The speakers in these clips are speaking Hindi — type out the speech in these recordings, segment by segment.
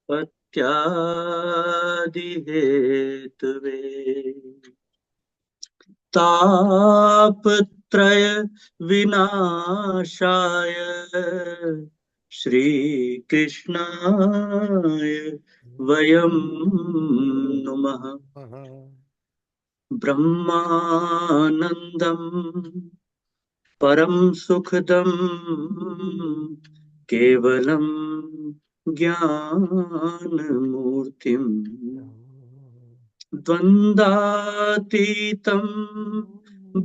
पत्यादि हेतवे तापत्रय विनाशाय श्रीकृष्णाय वयं नुमः। ब्रह्मानन्दं परम सुखदं केवलं ज्ञानमूर्तिम् द्वन्द्वातीतं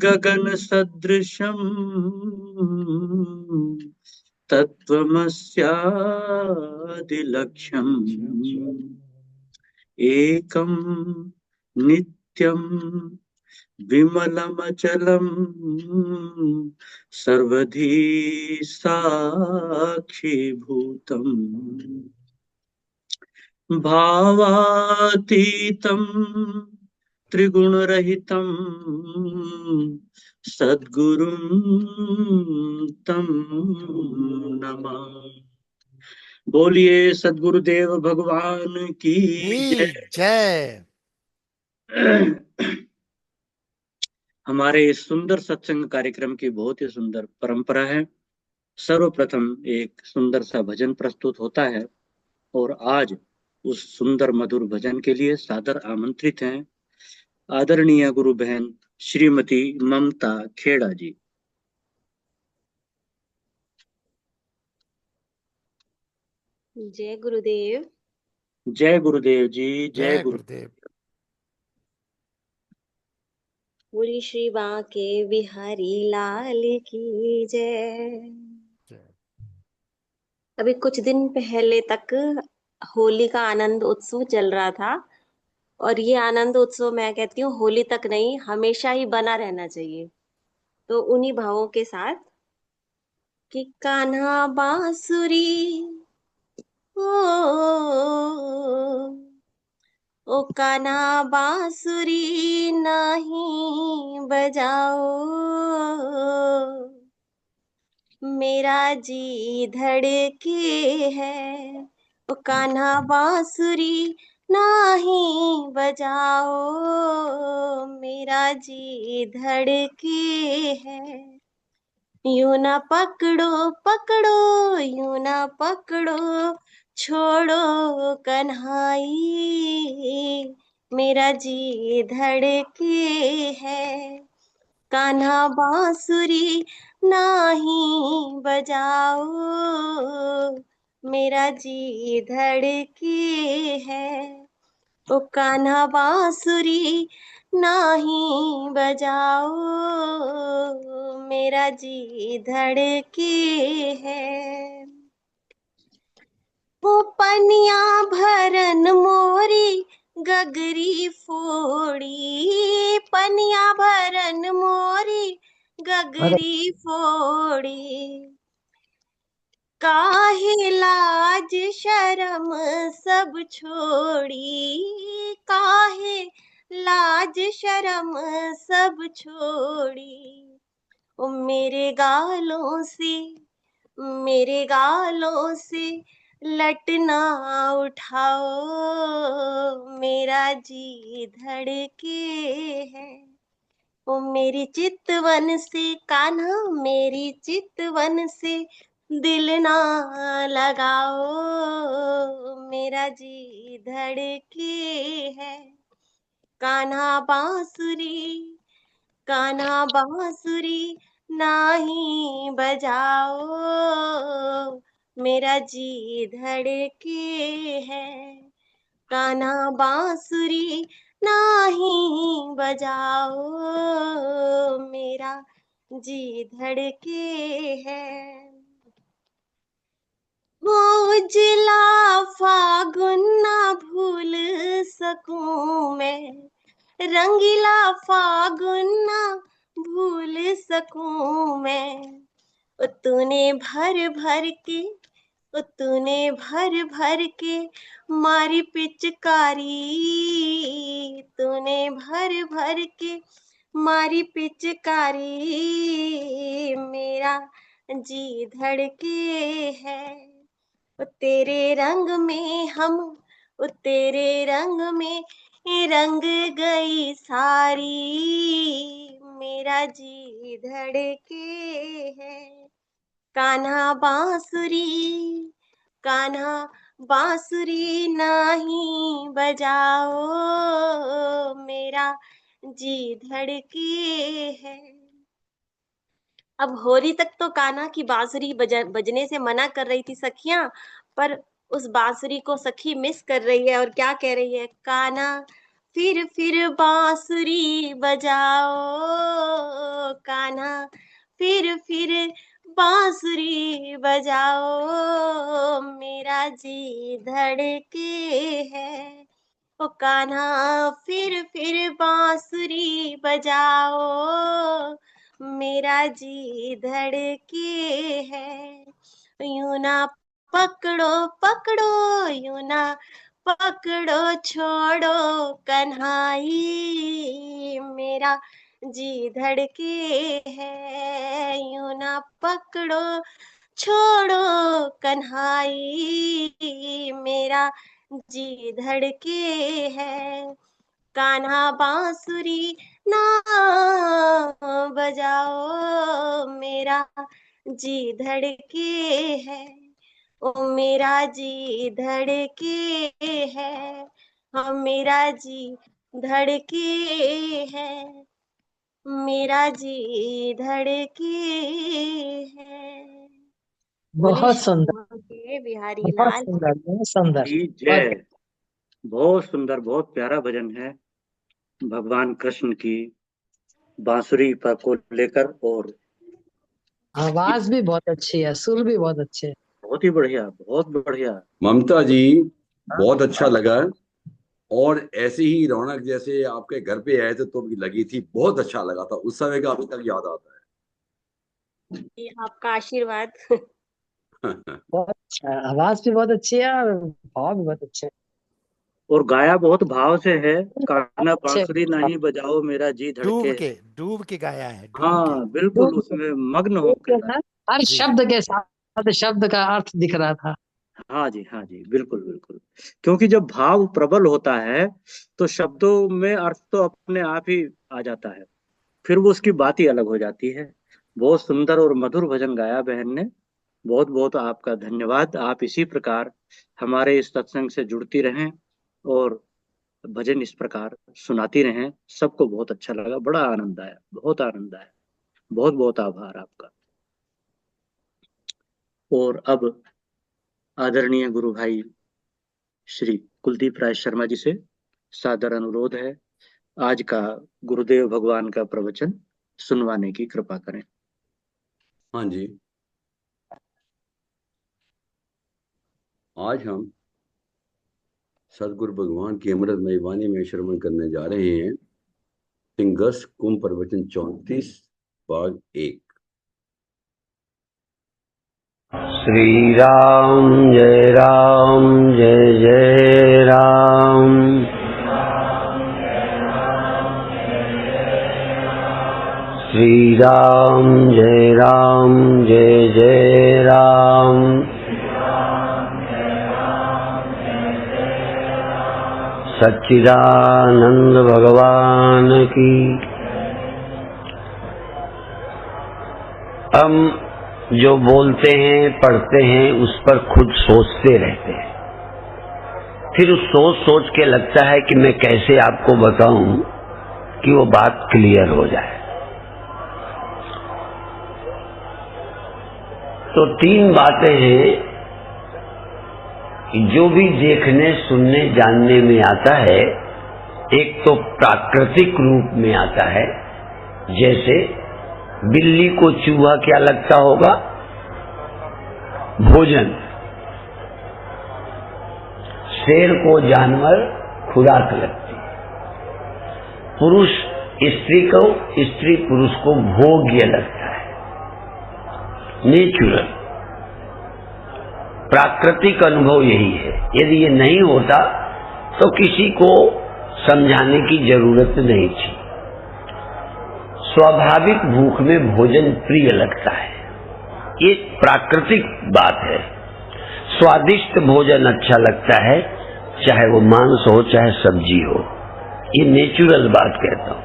गगनसदृशं तत्त्वमस्यादिलक्ष्यम् एकं नित्यं विमलमचलं सर्वधी साक्षीभूतम् भावातीतं त्रिगुणरहितं सद्गुरुं तं नमामि। बोलिए सद्गुरुदेव भगवान की जय। जय। हमारे इस सुंदर सत्संग कार्यक्रम की बहुत ही सुंदर परंपरा है। सर्वप्रथम एक सुंदर सा भजन प्रस्तुत होता है और आज उस सुंदर मधुर भजन के लिए सादर आमंत्रित हैं आदरणीय गुरु बहन श्रीमती ममता खेड़ा जी। जय गुरुदेव। जय गुरुदेव जी। जय जय गुरु। गुरुदेव। बोली श्री बांके बिहारी लाल की जय। जय। अभी कुछ दिन पहले तक होली का आनंद उत्सव चल रहा था और ये आनंद उत्सव मैं कहती हूँ होली तक नहीं, हमेशा ही बना रहना चाहिए। तो उन्हीं भावों के साथ कि कान्हा बांसुरी ओ कान्हा बांसुरी नहीं बजाओ, मेरा जी धड़के है। ओ कान्हा बांसुरी नहीं बजाओ, मेरा जी धड़के है। यूं ना पकड़ो पकड़ो, यूं ना पकड़ो, छोड़ो कन्हाई, मेरा जी धड़के है। कान्हा बांसुरी नहीं बजाओ, मेरा जी धड़के है। ओ कान्हा बांसुरी नहीं बजाओ, मेरा जी धड़के है। वो पनिया भरन मोरी गगरी फोड़ी, पनिया भरन मोरी गगरी फोड़ी, काहे लाज शरम सब छोड़ी, काहे लाज शरम सब छोड़ी। ओ मेरे गालों से लटना उठाओ, मेरा जी धड़के है। ओ मेरी चितवन से कान्हा, मेरी चितवन से दिल ना लगाओ, मेरा जी धड़के है। कान्हा बांसुरी, कान्हा बांसुरी नाही बजाओ, मेरा जी धड़के है। कान्हा बांसुरी नाही बजाओ, मेरा जी धड़के है। वो उजला फागुन ना भूल सकूं मैं, रंगीला फागुन ना भूल सकूं मैं। ओ तूने भर भर के, ओ तूने भर भर के मारी पिचकारी, तूने भर भर के मारी पिचकारी, मेरा जी धड़के है। तेरे रंग में हम, तेरे रंग में रंग गई सारी, मेरा जी धड़के है। कान्हा बांसुरी, कान्हा बांसुरी नाही बजाओ, मेरा जी धड़के है। अब होली तक तो कान्हा की बांसुरी बजने से मना कर रही थी सखियां, पर उस बांसुरी को सखी मिस कर रही है और क्या कह रही है, कान्हा फिर बांसुरी बजाओ, कान्हा फिर बांसुरी बजाओ, मेरा जी धड़के है। ओ कान्हा फिर बांसुरी बजाओ, मेरा जी धड़के है। यूं ना पकड़ो पकड़ो, यूं ना पकड़ो छोड़ो कन्हाई, मेरा जी धड़के है। यूं ना पकड़ो छोड़ो कन्हाई, मेरा जी धड़के है। कान्हा बांसुरी ना बजाओ, मेरा जी धड़के है। ओ मेरा जी धड़के है, हाँ मेरा जी धड़के है, मेरा जी धड़के है। बोले बहुत श्री सुंदर, उमा के बिहारी बहुत लाल। सुंदर, बहुत सुंदर। जी और जय। बहुत सुंदर, बहुत प्यारा भजन है भगवान कृष्ण की बांसुरी पर को लेकर। और ये आवाज भी बहुत अच्छी है, सुर भी बहुत अच्छे है। बहुत ही बढ़िया, बहुत बढ़िया। ममता जी, हाँ, बहुत अच्छा लगा। और ऐसी ही रौनक जैसे आपके घर पे आए थे तो भी लगी थी, बहुत अच्छा लगा था। उस समय का अभी तक याद आता ये आपका आशीर्वाद। है। बहुत अच्छा, आवाज भी बहुत अच्छी है और भाव भी बहुत अच्छे और गाया बहुत भाव से है। हैं। कान्हा अच्छे बांसुरी नहीं बजाओ, मेरा जी धड़के है। डूब के गाया है, डूब के। हाँ बिल्कुल, डूब उसमें मग्न डूब के होकर। ना, हर जी। शब्द के साथ शब्द का अर्थ दिख रहा था। हाँ जी, हाँ जी, बिल्कुल बिल्कुल। क्योंकि जब भाव प्रबल होता है तो शब्दों में अर्थ तो अपने आप ही आ जाता है, फिर वो उसकी बात ही अलग हो जाती है। बहुत सुंदर और मधुर भजन गाया बहन ने। बहुत बहुत आपका धन्यवाद। आप इसी प्रकार हमारे इस सत्संग से जुड़ती रहें और भजन इस प्रकार सुनाती रहें। सबको बहुत अच्छा लगा, बड़ा आनंद आया, बहुत आनंद आया। बहुत बहुत आभार आपका। और अब आदरणीय गुरु भाई श्री कुलदीप राय शर्मा जी से सादर अनुरोध है, आज का गुरुदेव भगवान का प्रवचन सुनवाने की कृपा करें। हाँ जी, आज हम सदगुरु भगवान की अमृतमय वाणी में श्रवण करने जा रहे हैं सिंगर्स कुंभ प्रवचन 34 भाग 1। श्री राम जय राम। श्री राम जय राम। सच्चिदानंद भगवान की। हम जो बोलते हैं पढ़ते हैं उस पर खुद सोचते रहते हैं, फिर उस सोच के लगता है कि मैं कैसे आपको बताऊं कि वो बात क्लियर हो जाए। तो 3 बातें हैं कि जो भी देखने सुनने जानने में आता है, एक तो प्राकृतिक रूप में आता है, जैसे बिल्ली को चूहा क्या लगता होगा? भोजन। शेर को जानवर खुराक लगती है। पुरुष स्त्री को, स्त्री पुरुष को भोग्य लगता है, नेचुरल। प्राकृतिक अनुभव यही है। यदि ये नहीं होता तो किसी को समझाने की जरूरत नहीं थी। स्वाभाविक भूख में भोजन प्रिय लगता है, ये प्राकृतिक बात है। स्वादिष्ट भोजन अच्छा लगता है, चाहे वो मांस हो चाहे सब्जी हो। ये नेचुरल बात कहता हूं।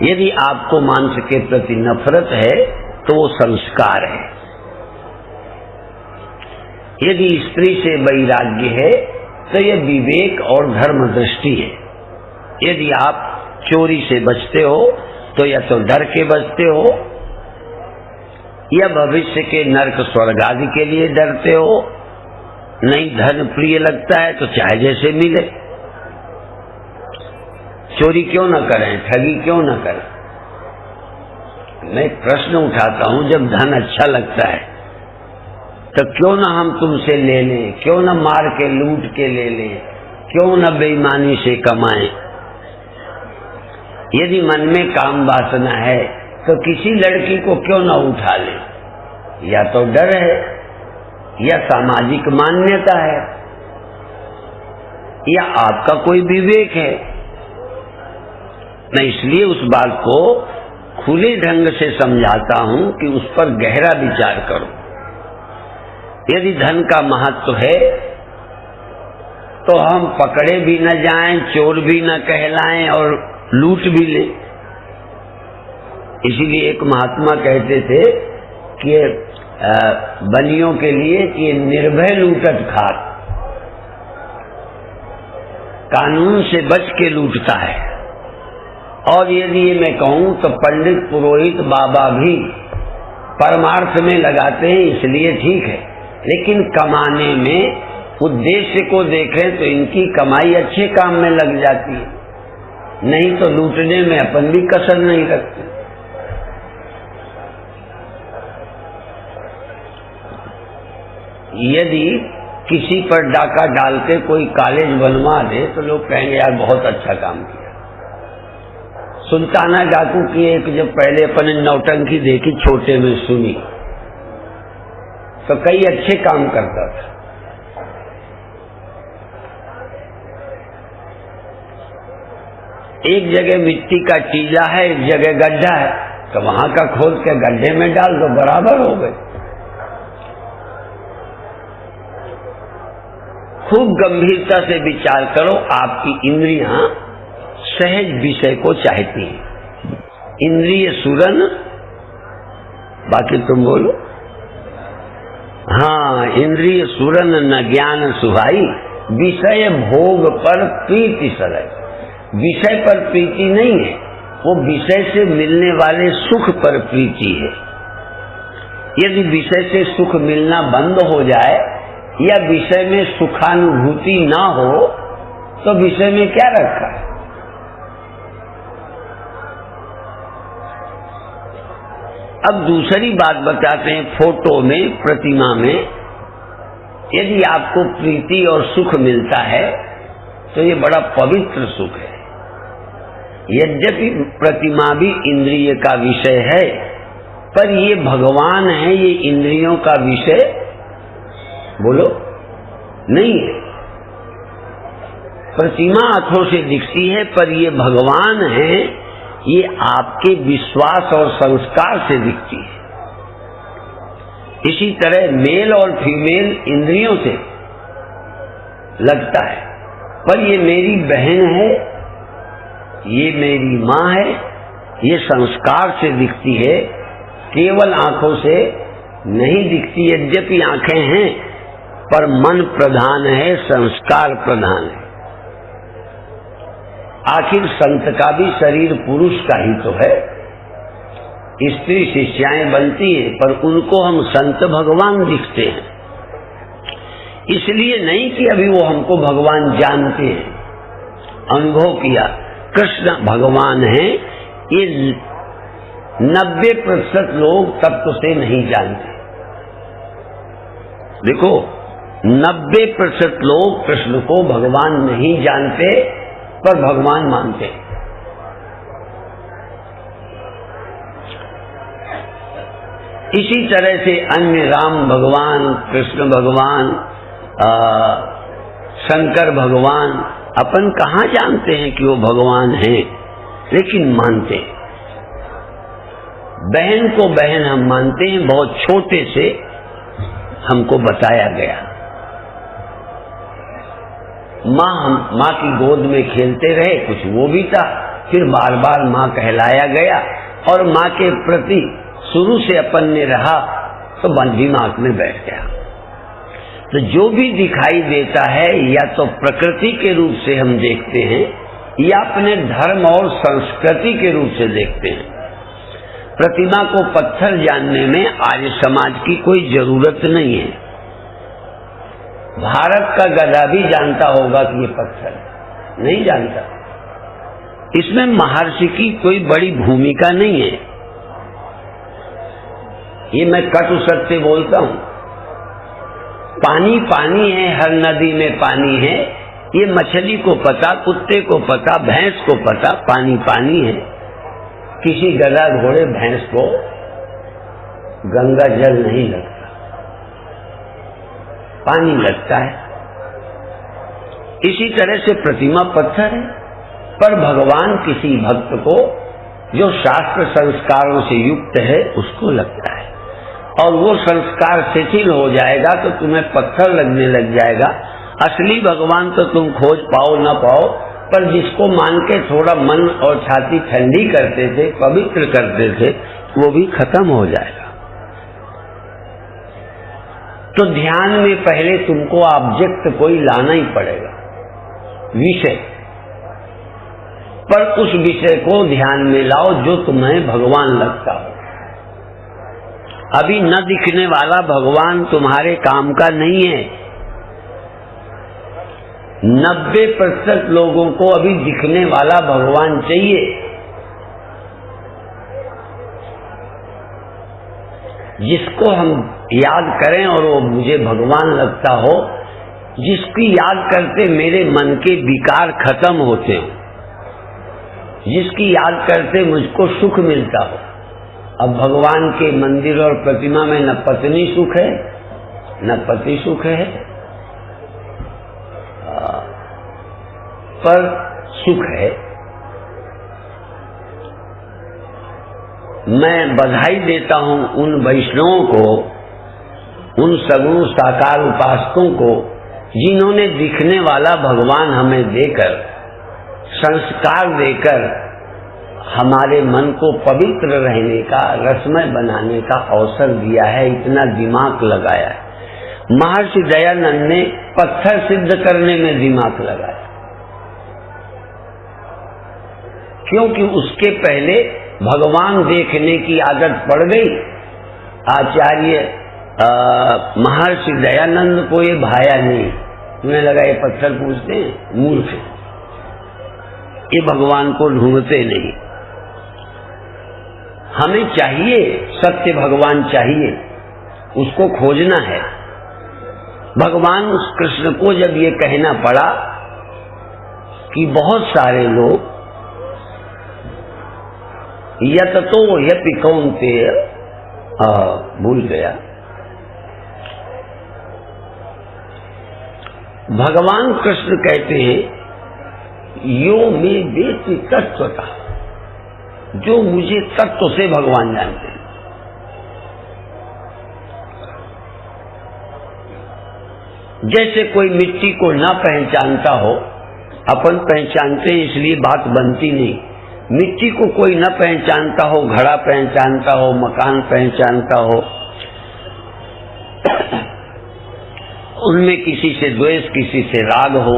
यदि आपको मांस के प्रति नफरत है तो वो संस्कार है। यदि स्त्री से वैराग्य है तो यह विवेक और धर्म दृष्टि है। यदि आप चोरी से बचते हो तो या तो डर के बचते हो, या भविष्य के नरक स्वर्ग आदि के लिए डरते हो। नहीं धन प्रिय लगता है तो चाहे जैसे मिले, चोरी क्यों न करें, ठगी क्यों न करें। मैं प्रश्न उठाता हूं, जब धन अच्छा लगता है तो क्यों न हम तुमसे ले लें, क्यों न मार के लूट के ले लें, क्यों न बेईमानी से कमाएं। यदि मन में काम वासना है तो किसी लड़की को क्यों न उठा ले। या तो डर है, या सामाजिक मान्यता है, या आपका कोई विवेक है। मैं इसलिए उस बात को खुले ढंग से समझाता हूं कि उस पर गहरा विचार करो। यदि धन का महत्व है तो हम पकड़े भी न जाएं, चोर भी न कहलाएं और लूट भी लें। इसीलिए एक महात्मा कहते थे कि बनियों के लिए कि निर्भय लूटत खात, कानून से बच के लूटता है। और यदि ये मैं कहूं तो पंडित पुरोहित बाबा भी परमार्थ में लगाते हैं, इसलिए ठीक है। लेकिन कमाने में उद्देश्य को देखें तो इनकी कमाई अच्छे काम में लग जाती है, नहीं तो लूटने में अपन भी कसर नहीं रखते। यदि किसी पर डाका डाल के कोई कॉलेज बनवा दे तो लोग कहेंगे यार बहुत अच्छा काम किया। सुल्ताना डाकू की एक जब पहले अपने नौटंकी देखी, छोटे में सुनी, तो कई अच्छे काम करता था। एक जगह मिट्टी का टीला है, एक जगह गड्ढा है, तो वहां का खोद के गड्ढे में डाल दो, बराबर हो गए। खूब गंभीरता से विचार करो। आपकी इंद्रियां सहज विषय को चाहती हैं। इंद्रिय सुरन, बाकी तुम बोलो। हाँ, इंद्रिय सुरन न ज्ञान सुहाई, विषय भोग पर प्रीति सलय। विषय पर प्रीति नहीं है, वो विषय से मिलने वाले सुख पर प्रीति है। यदि विषय से सुख मिलना बंद हो जाए या विषय में सुखानुभूति ना हो तो विषय में क्या रखा है। अब दूसरी बात बताते हैं। फोटो में, प्रतिमा में यदि आपको प्रीति और सुख मिलता है तो ये बड़ा पवित्र सुख है। यद्यपि प्रतिमा भी इंद्रिय का विषय है, पर ये भगवान है, ये इंद्रियों का विषय बोलो नहीं है। प्रतिमा आंखों से दिखती है, पर ये भगवान है, ये आपके विश्वास और संस्कार से दिखती है। इसी तरह मेल और फीमेल इंद्रियों से लगता है, पर ये मेरी बहन है, ये मेरी माँ है, ये संस्कार से दिखती है, केवल आंखों से नहीं दिखती। यद्यपि आंखें हैं पर मन प्रधान है, संस्कार प्रधान है। आखिर संत का भी शरीर पुरुष का ही तो है। स्त्री शिष्याएं बनती है पर उनको हम संत भगवान दिखते हैं, इसलिए नहीं कि अभी वो हमको भगवान जानते हैं। अनुभव किया कृष्ण भगवान है, ये 90% लोग तत्व से नहीं जानते। देखो 90% लोग कृष्ण को भगवान नहीं जानते पर भगवान मानते। इसी तरह से अन्य राम भगवान, कृष्ण भगवान, शंकर भगवान, अपन कहाँ जानते हैं कि वो भगवान हैं, लेकिन मानते हैं। बहन को बहन हम मानते हैं, बहुत छोटे से हमको बताया गया। माँ की गोद में खेलते रहे, कुछ वो भी था, फिर बार बार माँ कहलाया गया और माँ के प्रति शुरू से अपन ने रहा तो दिमाग में बैठ गया। तो जो भी दिखाई देता है या तो प्रकृति के रूप से हम देखते हैं या अपने धर्म और संस्कृति के रूप से देखते हैं। प्रतिमा को पत्थर जानने में आर्य समाज की कोई जरूरत नहीं है। भारत का गधा भी जानता होगा कि ये पत्थर है, नहीं जानता। इसमें महर्षि की कोई बड़ी भूमिका नहीं है। ये मैं कटु सत्य बोलता हूं। पानी पानी है, हर नदी में पानी है, ये मछली को पता, कुत्ते को पता, भैंस को पता, पानी पानी है। किसी गधा घोड़े भैंस को गंगा जल नहीं लगता, पानी लगता है। इसी तरह से प्रतिमा पत्थर है, पर भगवान किसी भक्त को जो शास्त्र संस्कारों से युक्त है उसको लगता है, और वो संस्कार शिथिल हो जाएगा तो तुम्हें पत्थर लगने लग जाएगा। असली भगवान तो तुम खोज पाओ ना पाओ, पर जिसको मान के थोड़ा मन और छाती ठंडी करते थे, पवित्र करते थे, वो भी खत्म हो जाएगा। तो ध्यान में पहले तुमको ऑब्जेक्ट कोई लाना ही पड़ेगा, विषय, पर उस विषय को ध्यान में लाओ जो तुम्हें भगवान लगता हो। अभी न दिखने वाला भगवान तुम्हारे काम का नहीं है। 90% लोगों को अभी दिखने वाला भगवान चाहिए। जिसको हम याद करें और वो मुझे भगवान लगता हो, जिसकी याद करते मेरे मन के विकार खत्म होते हो, जिसकी याद करते मुझको सुख मिलता हो। अब भगवान के मंदिर और प्रतिमा में न पत्नी सुख है न पति सुख है, पर सुख है। मैं बधाई देता हूं उन वैष्णवों को, उन सगुण साकार उपासकों को, जिन्होंने दिखने वाला भगवान हमें देकर, संस्कार देकर हमारे मन को पवित्र रहने का, रसमय बनाने का अवसर दिया है, इतना दिमाग लगाया है। महर्षि दयानंद ने पत्थर सिद्ध करने में दिमाग लगाया, क्योंकि उसके पहले भगवान देखने की आदत पड़ गई। आचार्य महर्षि दयानंद को ये भाया नहीं, उन्हें लगा ये पत्थर पूछते हैं, मूर्ख, ये भगवान को ढूंढते नहीं। हमें चाहिए सत्य भगवान चाहिए, उसको खोजना है। भगवान उस कृष्ण को जब ये कहना पड़ा कि बहुत सारे लोग यत तो यपि कौन्तेय, भूल गया, भगवान कृष्ण कहते हैं यो में वेत्ति तत्वतः, जो मुझे तत्व से भगवान जानते हैं। जैसे कोई मिट्टी को ना पहचानता हो, अपन पहचानते हैं इसलिए बात बनती नहीं। मिट्टी को कोई न पहचानता हो, घड़ा पहचानता हो, मकान पहचानता हो, उनमें किसी से द्वेष, किसी से राग हो,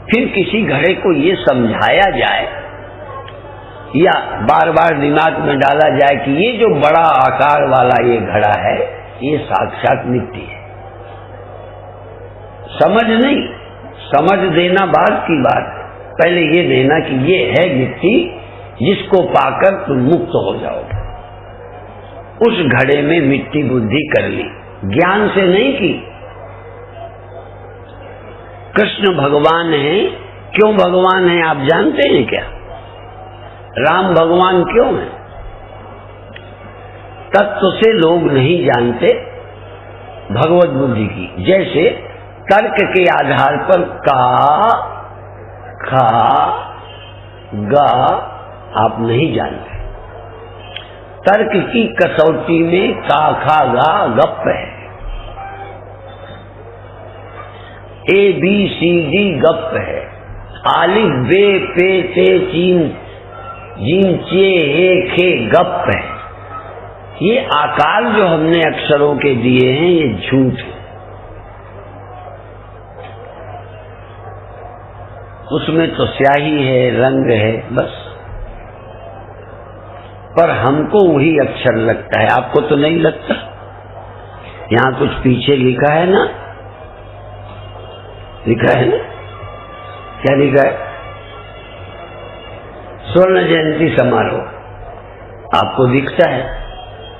फिर किसी घड़े को ये समझाया जाए या बार बार दिमाग में डाला जाए कि ये जो बड़ा आकार वाला ये घड़ा है, ये साक्षात मिट्टी है। समझ नहीं, समझ देना बाद की बात है, पहले ये देना कि ये है मिट्टी, जिसको पाकर तुम मुक्त हो जाओगे। उस घड़े में मिट्टी बुद्धि कर ली, ज्ञान से नहीं की। कृष्ण भगवान है, क्यों भगवान है आप जानते हैं क्या? राम भगवान क्यों है? तत्व से लोग नहीं जानते भगवत बुद्धि की। जैसे तर्क के आधार पर का, खा, गा आप नहीं जानते। तर्क की कसौटी में का, खा, गा गप है। ABCD गप है, आलिफ बे पे ते चीन जीन चे हे खे गप है। ये आकार जो हमने अक्षरों के दिए हैं ये झूठ है। उसमें तो स्याही है, रंग है, बस। पर हमको वही अक्षर लगता है, आपको तो नहीं लगता। यहाँ कुछ पीछे लिखा है ना, लिखा है ना, क्या लिखा है? स्वर्ण जयंती समारोह, आपको दिखता है।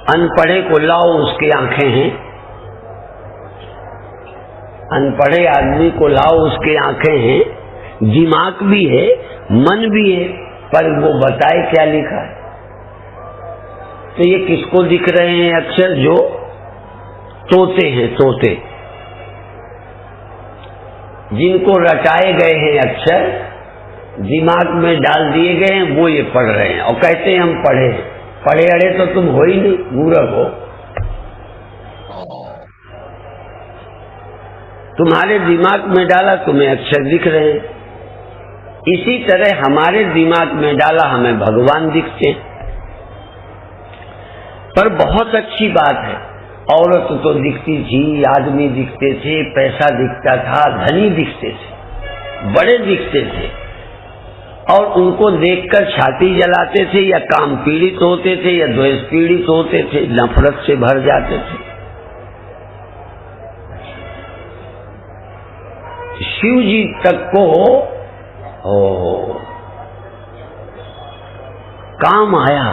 अनपढ़े को लाओ, उसकी आंखें हैं। अनपढ़े आदमी को लाओ, उसकी आंखें हैं, दिमाग भी है, मन भी है, पर वो बताए क्या लिखा है। तो ये किसको दिख रहे हैं अक्षर? जो तोते हैं, तोते जिनको रटाए गए हैं अक्षर, दिमाग में डाल दिए गए हैं, वो ये पढ़ रहे हैं और कहते हैं हम पढ़े। पढ़े अड़े तो तुम हो ही नहीं, मूर्ख हो। तुम्हारे दिमाग में डाला, तुम्हें अक्षर दिख रहे हैं। इसी तरह हमारे दिमाग में डाला, हमें भगवान दिखते हैं। पर बहुत अच्छी बात है, औरत तो दिखती थी, आदमी दिखते थे, पैसा दिखता था, धनी दिखते थे, बड़े दिखते थे, और उनको देखकर छाती जलाते थे, या काम पीड़ित होते थे, या द्वेष पीड़ित होते थे, नफरत से भर जाते थे। शिव जी तक को काम आया,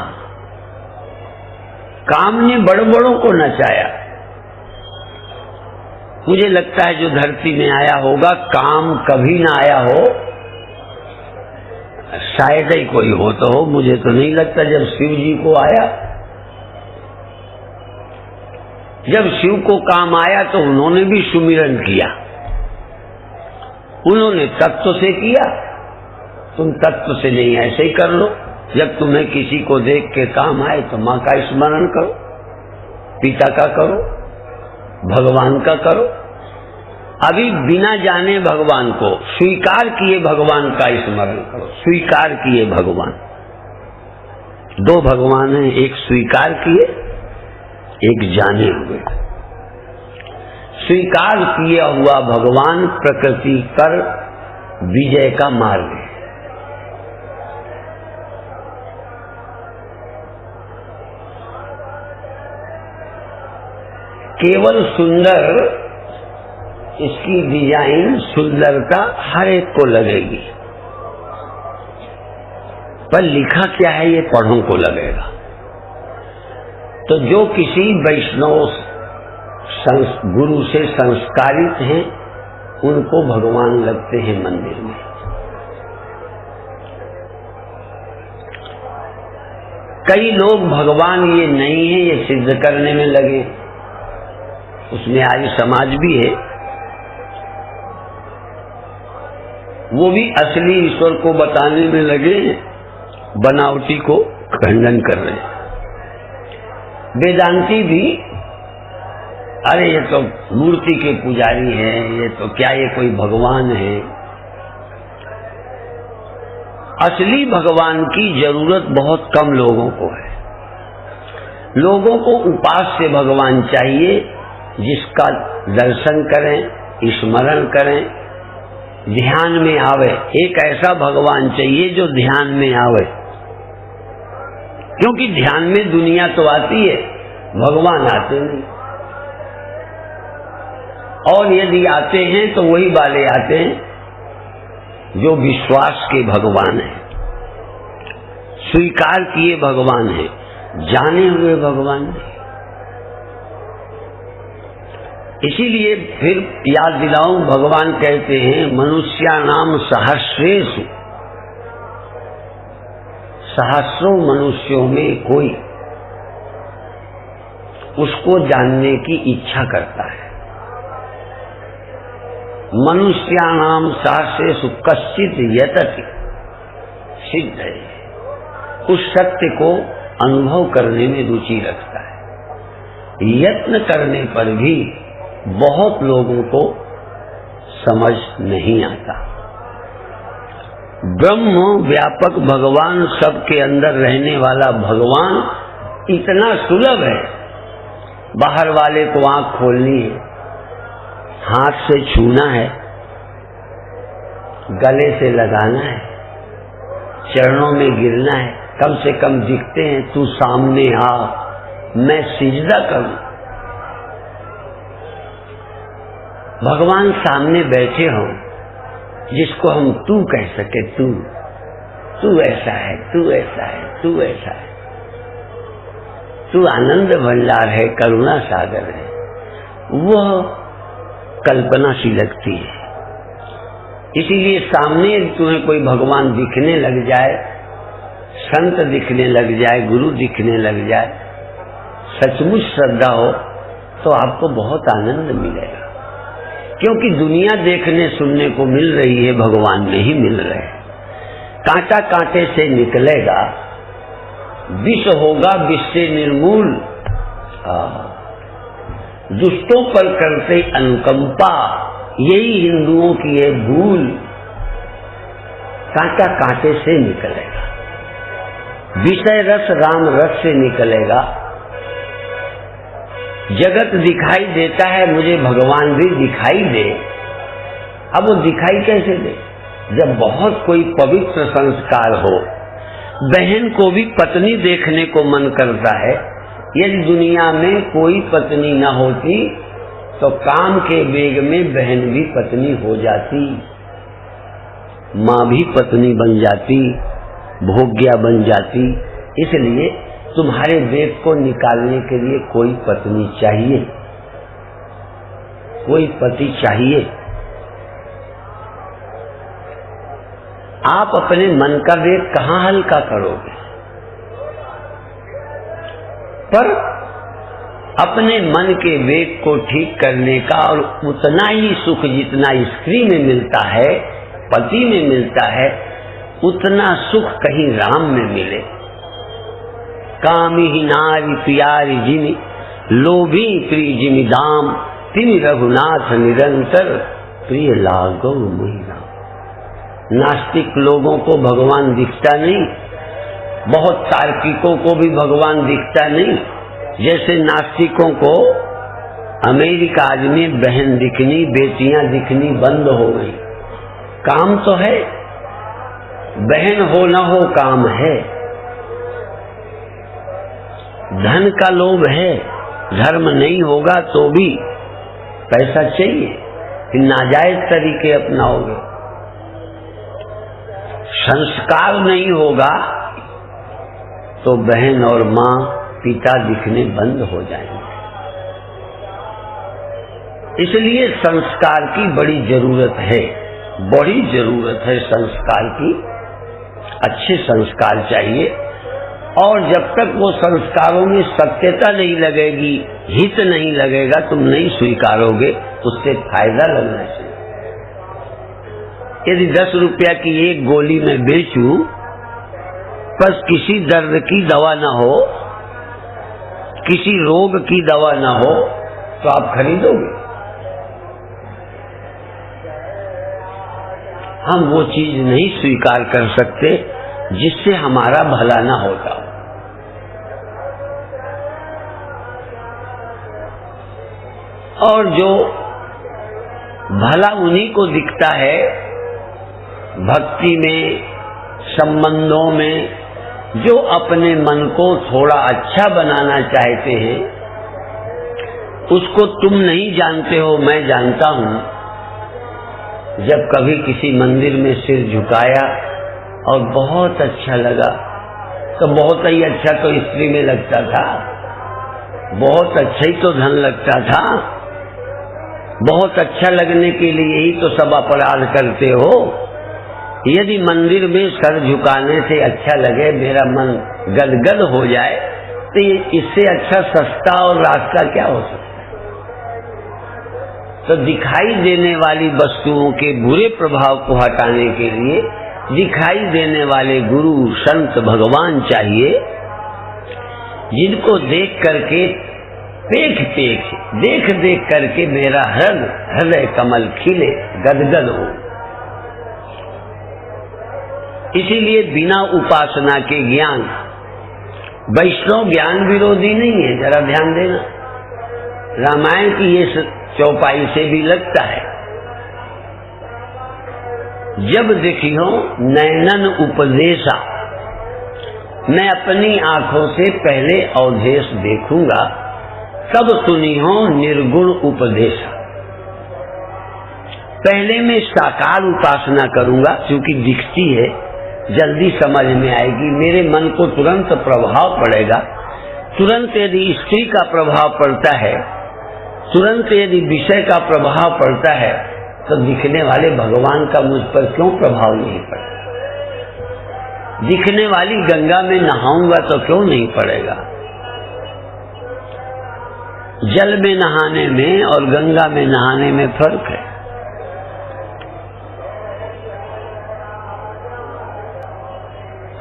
काम ने बड़बड़ों को नचाया। मुझे लगता है जो धरती में आया होगा, काम कभी ना आया हो, शायद ही कोई हो तो हो, मुझे तो नहीं लगता। जब शिव जी को आया, जब शिव को काम आया तो उन्होंने भी सुमिरन किया। उन्होंने तत्व से किया, तुम तत्व से नहीं, ऐसे ही कर लो। जब तुम्हें किसी को देख के काम आए तो माँ का स्मरण करो, पिता का करो, भगवान का करो। अभी बिना जाने भगवान को स्वीकार किए भगवान का स्मरण करो। स्वीकार किए भगवान, दो भगवान हैं, एक स्वीकार किए, एक जाने हुए। स्वीकार किया हुआ भगवान प्रकृति कर विजय का मार्ग है। केवल सुंदर, इसकी डिजाइन सुंदरता हर एक को लगेगी, पर लिखा क्या है ये पढ़ों को लगेगा। तो जो किसी वैष्णव गुरु से संस्कारित हैं, उनको भगवान लगते हैं मंदिर में। कई लोग भगवान ये नहीं है ये सिद्ध करने में लगे, उसमें आर्य समाज भी है, वो भी असली ईश्वर को बताने में लगे, बनावटी को खंडन कर रहे हैं। वेदांती भी, अरे ये तो मूर्ति के पुजारी हैं, ये तो क्या ये कोई भगवान है। असली भगवान की जरूरत बहुत कम लोगों को है। लोगों को उपास्य भगवान चाहिए, जिसका दर्शन करें, स्मरण करें, ध्यान में आवे। एक ऐसा भगवान चाहिए जो ध्यान में आवे, क्योंकि ध्यान में दुनिया तो आती है, भगवान आते नहीं। और यदि आते हैं तो वही वाले आते हैं जो विश्वास के भगवान हैं, स्वीकार किए भगवान हैं, जाने हुए भगवान हैं। इसीलिए फिर याद दिलाऊं, भगवान कहते हैं मनुष्यानाम सहस्रेषु, सहस्रों मनुष्यों में कोई उसको जानने की इच्छा करता है। मनुष्यानाम सहस्रेषु कश्चित् यतति, सिद्ध है, उस सत्य को अनुभव करने में रुचि रखता है। यत्न करने पर भी बहुत लोगों को समझ नहीं आता। ब्रह्म व्यापक भगवान, सबके अंदर रहने वाला भगवान इतना सुलभ है। बाहर वाले को आंख खोलनी है, हाथ से छूना है, गले से लगाना है, चरणों में गिरना है, कम से कम दिखते हैं, तू सामने आ, मैं सिजदा करूं। भगवान सामने बैठे हो, जिसको हम तू कह सके, तू ऐसा है, तू ऐसा है, तू ऐसा है, तू आनंद भंडार है, करुणा सागर है, वह कल्पना सी लगती है। इसीलिए सामने तुम्हें कोई भगवान दिखने लग जाए, संत दिखने लग जाए, गुरु दिखने लग जाए, सचमुच श्रद्धा हो तो आपको बहुत आनंद मिलेगा। क्योंकि दुनिया देखने सुनने को मिल रही है, भगवान नहीं मिल रहे। कांटा कांटे से निकलेगा, विष होगा विष से निर्मूल। दुष्टों पर करते अनुकंपा, यही हिंदुओं की है भूल। कांटा कांटे से निकलेगा, विषय रस राम रस से निकलेगा। जगत दिखाई देता है, मुझे भगवान भी दिखाई दे। अब वो दिखाई कैसे दे? जब बहुत कोई पवित्र संस्कार हो। बहन को भी पत्नी देखने को मन करता है। यदि दुनिया में कोई पत्नी न होती तो काम के वेग में बहन भी पत्नी हो जाती, माँ भी पत्नी बन जाती, भोग्या बन जाती। इसलिए तुम्हारे वेग को निकालने के लिए कोई पत्नी चाहिए, कोई पति चाहिए। आप अपने मन का वेग कहाँ हल्का करोगे? पर अपने मन के वेग को ठीक करने का और उतना ही सुख जितना स्त्री में मिलता है, पति में मिलता है, उतना सुख कहीं राम में मिले। कामी ही नारी प्यारी जिमी, लोभी प्रिय जिमी दाम, तिमि रघुनाथ निरंतर प्रिय लागो मोहि राम। नास्तिक लोगों को भगवान दिखता नहीं, बहुत तार्किकों को भी भगवान दिखता नहीं। जैसे नास्तिकों को अमेरिका में बहन दिखनी, बेटियां दिखनी बंद हो गई। काम तो है, बहन हो न हो काम है। धन का लोभ है, धर्म नहीं होगा तो भी पैसा चाहिए, फिर नाजायज तरीके अपनाओगे। संस्कार नहीं होगा तो बहन और माँ पिता दिखने बंद हो जाएंगे। इसलिए संस्कार की बड़ी जरूरत है, बड़ी जरूरत है संस्कार की। अच्छे संस्कार चाहिए, और जब तक वो संस्कारों में सत्यता नहीं लगेगी, हित नहीं लगेगा, तुम नहीं स्वीकारोगे, उससे फायदा लगना चाहिए। यदि 10 रुपया की एक गोली में बेचूं, बस किसी दर्द की दवा न हो, किसी रोग की दवा न हो, तो आप खरीदोगे? हम वो चीज नहीं स्वीकार कर सकते जिससे हमारा भला ना होता हो। और जो भला उन्हीं को दिखता है, भक्ति में, संबंधों में, जो अपने मन को थोड़ा अच्छा बनाना चाहते हैं। उसको तुम नहीं जानते हो, मैं जानता हूं। जब कभी किसी मंदिर में सिर झुकाया और बहुत अच्छा लगा, तो बहुत ही अच्छा तो स्त्री में लगता था, बहुत अच्छा ही तो धन लगता था, बहुत अच्छा लगने के लिए ही तो सब अपराध करते हो। यदि मंदिर में सर झुकाने से अच्छा लगे, मेरा मन गदगद हो जाए, तो इससे अच्छा सस्ता और रास्ता क्या हो सकता है? तो दिखाई देने वाली वस्तुओं के बुरे प्रभाव को हटाने के लिए दिखाई देने वाले गुरु, संत, भगवान चाहिए, जिनको देख करके देख करके मेरा हृदय कमल खिले, गदगद हो। इसीलिए बिना उपासना के ज्ञान, वैष्णव ज्ञान विरोधी नहीं है, जरा ध्यान देना। रामायण की ये चौपाई से भी लगता है, जब देखियो नैनन उपदेशा, मैं अपनी आंखों से पहले अवधेश देखूंगा, तब सुनियो निर्गुण उपदेशा। पहले मैं साकार उपासना करूंगा, क्योंकि दिखती है, जल्दी समझ में आएगी, मेरे मन को तुरंत प्रभाव पड़ेगा। तुरंत यदि स्त्री का प्रभाव पड़ता है, तुरंत यदि विषय का प्रभाव पड़ता है, तो दिखने वाले भगवान का मुझ पर क्यों प्रभाव नहीं पड़ेगा? दिखने वाली गंगा में नहाऊंगा तो क्यों नहीं पड़ेगा? जल में नहाने में और गंगा में नहाने में फर्क है।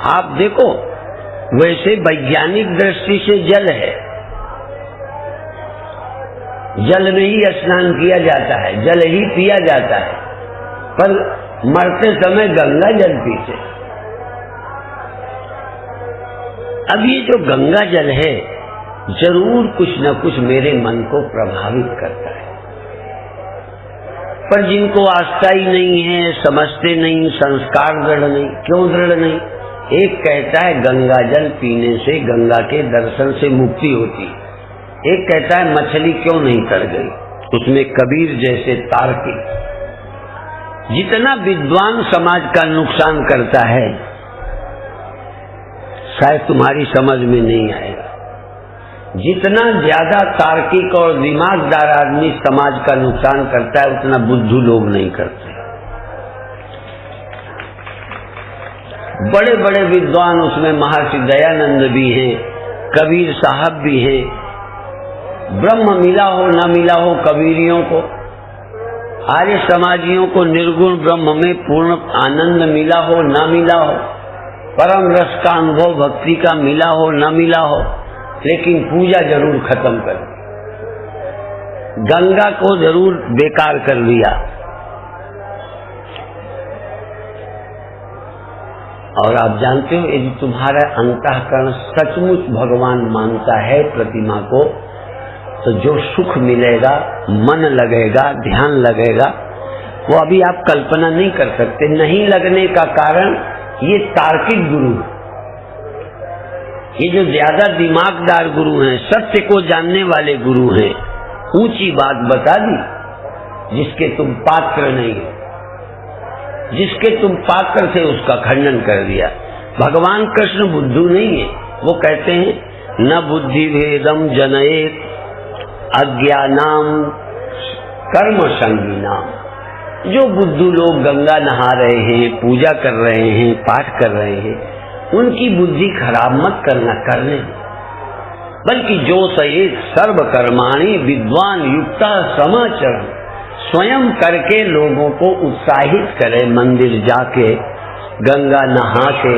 आप देखो, वैसे वैज्ञानिक दृष्टि से जल है, जल में ही स्नान किया जाता है, जल ही पिया जाता है, पर मरते समय गंगा जल पीते। अब ये जो गंगा जल है, जरूर कुछ न कुछ मेरे मन को प्रभावित करता है, पर जिनको आस्था ही नहीं है, समझते नहीं, संस्कार दृढ़ नहीं। क्यों दृढ़ नहीं? एक कहता है गंगा जल पीने से, गंगा के दर्शन से मुक्ति होती है। एक कहता है मछली क्यों नहीं तर गई। उसमें कबीर जैसे तार्किक, जितना विद्वान समाज का नुकसान करता है, शायद तुम्हारी समझ में नहीं आएगा। जितना ज्यादा तार्किक और दिमागदार आदमी समाज का नुकसान करता है, उतना बुद्धू लोग नहीं करते। बड़े बड़े विद्वान उसमें महर्षि दयानंद भी हैं, कबीर साहब भी हैं। ब्रह्म मिला हो न मिला हो कबीरियों को, आर्य समाजियों को निर्गुण ब्रह्म में पूर्ण आनंद मिला हो न मिला हो, परम रस का अनुभव भक्ति का मिला हो न मिला हो, लेकिन पूजा जरूर खत्म कर दी, गंगा को जरूर बेकार कर दिया। और आप जानते हो, यदि तुम्हारा अंतःकरण सचमुच भगवान मानता है प्रतिमा को, तो जो सुख मिलेगा, मन लगेगा, ध्यान लगेगा, वो अभी आप कल्पना नहीं कर सकते। नहीं लगने का कारण ये तार्किक गुरु, ये जो ज्यादा दिमागदार गुरु हैं, सत्य को जानने वाले गुरु हैं, ऊंची बात बता दी जिसके तुम पात्र नहीं हो, जिसके तुम पात्र थे उसका खंडन कर दिया। भगवान कृष्ण बुद्धू नहीं है, वो कहते हैं न बुद्धि भेदम जनयेत अज्ञानाम कर्म संगीनाम। जो बुद्धू लोग गंगा नहा रहे हैं, पूजा कर रहे हैं, पाठ कर रहे हैं, उनकी बुद्धि खराब मत करना, करने बल्कि जो सयेत सर्व कर्माणि विद्वान युक्ता समाचरण, स्वयं करके लोगों को उत्साहित करे, मंदिर जाके, गंगा नहा के,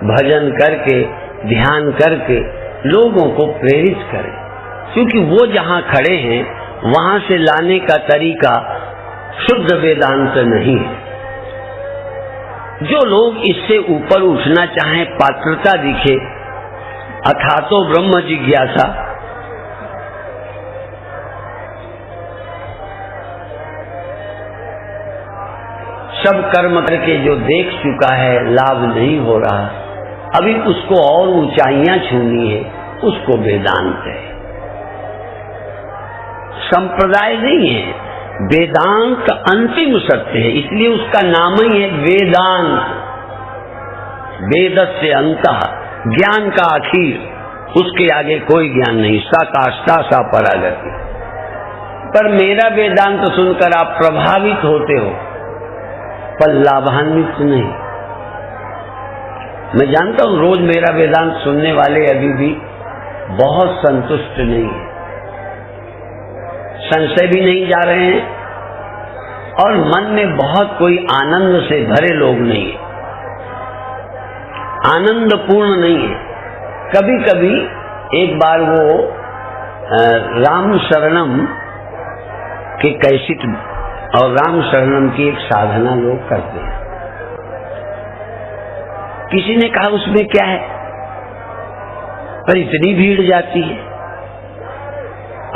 भजन करके, ध्यान करके लोगों को प्रेरित करे। क्योंकि वो जहाँ खड़े हैं वहां से लाने का तरीका शुद्ध वेदांत नहीं है। जो लोग इससे ऊपर उठना चाहें, पात्रता दिखे, अथा तो ब्रह्म जिज्ञासा, सब कर्म करके जो देख चुका है, लाभ नहीं हो रहा, अभी उसको और ऊंचाइयां छूनी है, उसको वेदांत है। संप्रदाय नहीं है, वेदांत अंतिम सत्य है, इसलिए उसका नाम ही है वेदांत। वेदस्य अंतः, ज्ञान का आखिर, उसके आगे कोई ज्ञान नहीं। सा काष्ठा सा परागति। पर मेरा वेदांत सुनकर आप प्रभावित होते हो, पर लाभान्वित नहीं। मैं जानता हूं रोज मेरा वेदांत सुनने वाले अभी भी बहुत संतुष्ट नहीं है, संशय भी नहीं जा रहे हैं, और मन में बहुत कोई आनंद से भरे लोग नहीं है, आनंद पूर्ण नहीं है। कभी कभी एक बार वो राम शरणम के कैसेट और राम शरणम की एक साधना लोग करते हैं। किसी ने कहा उसमें क्या है, पर इतनी भीड़ जाती है।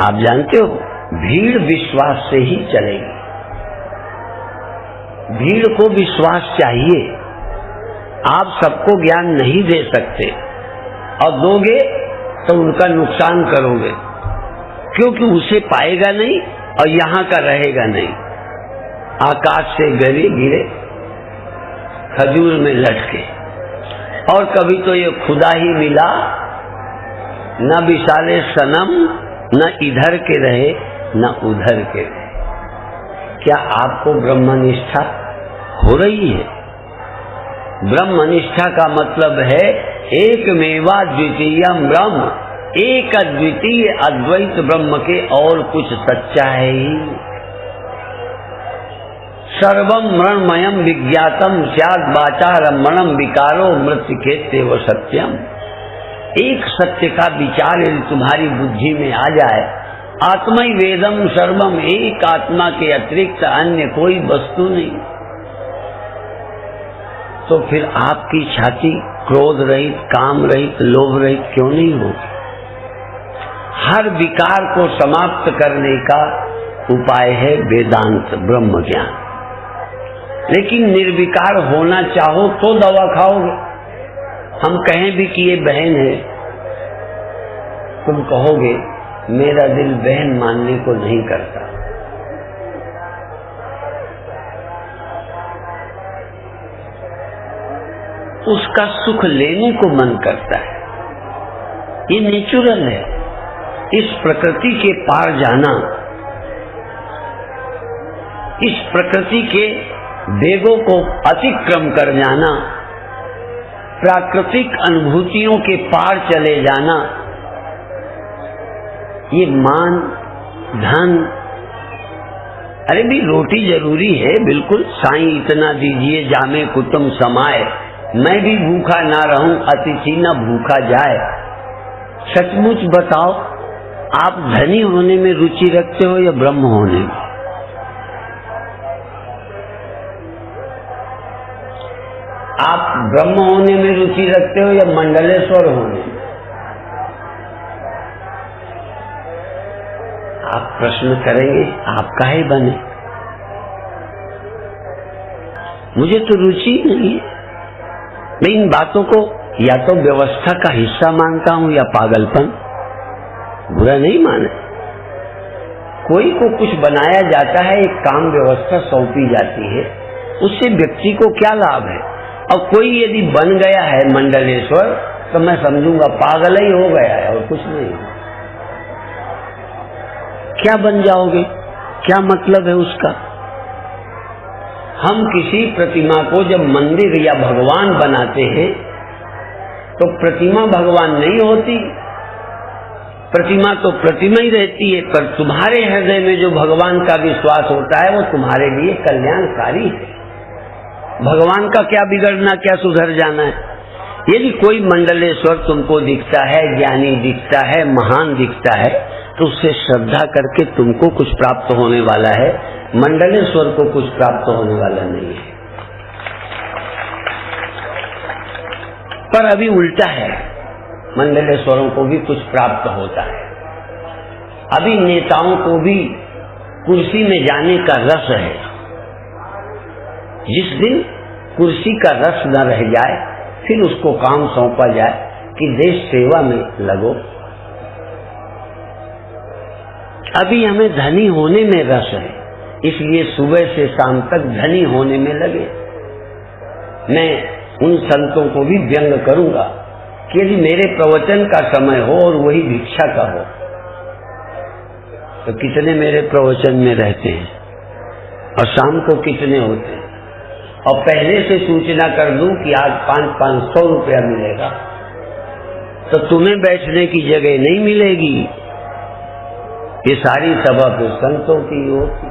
आप जानते हो भीड़ विश्वास से ही चलेगी। भीड़ को विश्वास चाहिए। आप सबको ज्ञान नहीं दे सकते और दोगे तो उनका नुकसान करोगे, क्योंकि उसे पाएगा नहीं और यहां का रहेगा नहीं। आकाश से गिरे खजूर में लटके, और कभी तो ये खुदा ही मिला, न विशाले सनम, न इधर के रहे न उधर के रहे। क्या आपको ब्रह्मनिष्ठा हो रही है? ब्रह्मनिष्ठा का मतलब है एक मेवा द्वितीयम ब्रह्म, एक अद्वितीय अद्वैत ब्रह्म के और कुछ सच्चा है ही। सर्वम मृण्मयम विज्ञातम स्याद् वाचारमणम विकारो मृत्युकेत्येव सत्यम। एक सत्य का विचार यदि तुम्हारी बुद्धि में आ जाए, आत्मा ही वेदम सर्वम, एक आत्मा के अतिरिक्त अन्य कोई वस्तु नहीं, तो फिर आपकी छाती क्रोध रहित, काम रहित, लोभ रहित क्यों नहीं होगी? हर विकार को समाप्त करने का उपाय है वेदांत ब्रह्म ज्ञान। लेकिन निर्विकार होना चाहो तो दवा खाओगे। हम कहें भी कि ये बहन है, तुम कहोगे मेरा दिल बहन मानने को नहीं करता। उसका सुख लेने को मन करता है। ये नेचुरल है। इस प्रकृति के पार जाना, इस प्रकृति के वेगों को अतिक्रम कर जाना, प्राकृतिक अनुभूतियों के पार चले जाना, ये मान धन, अरे भी रोटी जरूरी है, बिल्कुल। साईं इतना दीजिए जामे कुटुम समाए, मैं भी भूखा ना रहूं अतिथि न भूखा जाए। सचमुच बताओ, आप धनी होने में रुचि रखते हो या ब्रह्म होने में? आप ब्रह्म होने में रुचि रखते हो या मंडलेश्वर होने में? आप प्रश्न करेंगे आप काहे बने? मुझे तो रुचि नहीं है। मैं इन बातों को या तो व्यवस्था का हिस्सा मानता हूं या पागलपन। बुरा नहीं माने। कोई को कुछ बनाया जाता है, एक काम व्यवस्था सौंपी जाती है, उससे व्यक्ति को क्या लाभ है? और कोई यदि बन गया है मंडलेश्वर तो मैं समझूंगा पागल ही हो गया है और कुछ नहीं। क्या बन जाओगे? क्या मतलब है उसका? हम किसी प्रतिमा को जब मंदिर या भगवान बनाते हैं तो प्रतिमा भगवान नहीं होती, प्रतिमा तो प्रतिमा ही रहती है। पर तुम्हारे हृदय में जो भगवान का विश्वास होता है वो तुम्हारे लिए कल्याणकारी है। भगवान का क्या बिगड़ना, क्या सुधर जाना है? यदि कोई मंडलेश्वर तुमको दिखता है, ज्ञानी दिखता है, महान दिखता है, तो उससे श्रद्धा करके तुमको कुछ प्राप्त होने वाला है, मंडलेश्वर को कुछ प्राप्त होने वाला नहीं है। पर अभी उल्टा है, मंडलेश्वरों को भी कुछ प्राप्त होता है। अभी नेताओं को भी कुर्सी में जाने का रस है। जिस दिन कुर्सी का रस न रह जाए, फिर उसको काम सौंपा जाए कि देश सेवा में लगो। अभी हमें धनी होने में रस है, इसलिए सुबह से शाम तक धनी होने में लगे। मैं उन संतों को भी व्यंग करूंगा कि यदि मेरे प्रवचन का समय हो और वही भिक्षा का हो, तो कितने मेरे प्रवचन में रहते हैं और शाम को कितने होते हैं। और पहले से सूचना कर दूं कि आज 500-500 रुपया मिलेगा, तो तुम्हें बैठने की जगह नहीं मिलेगी। ये सारी सभा तो संतों की होती।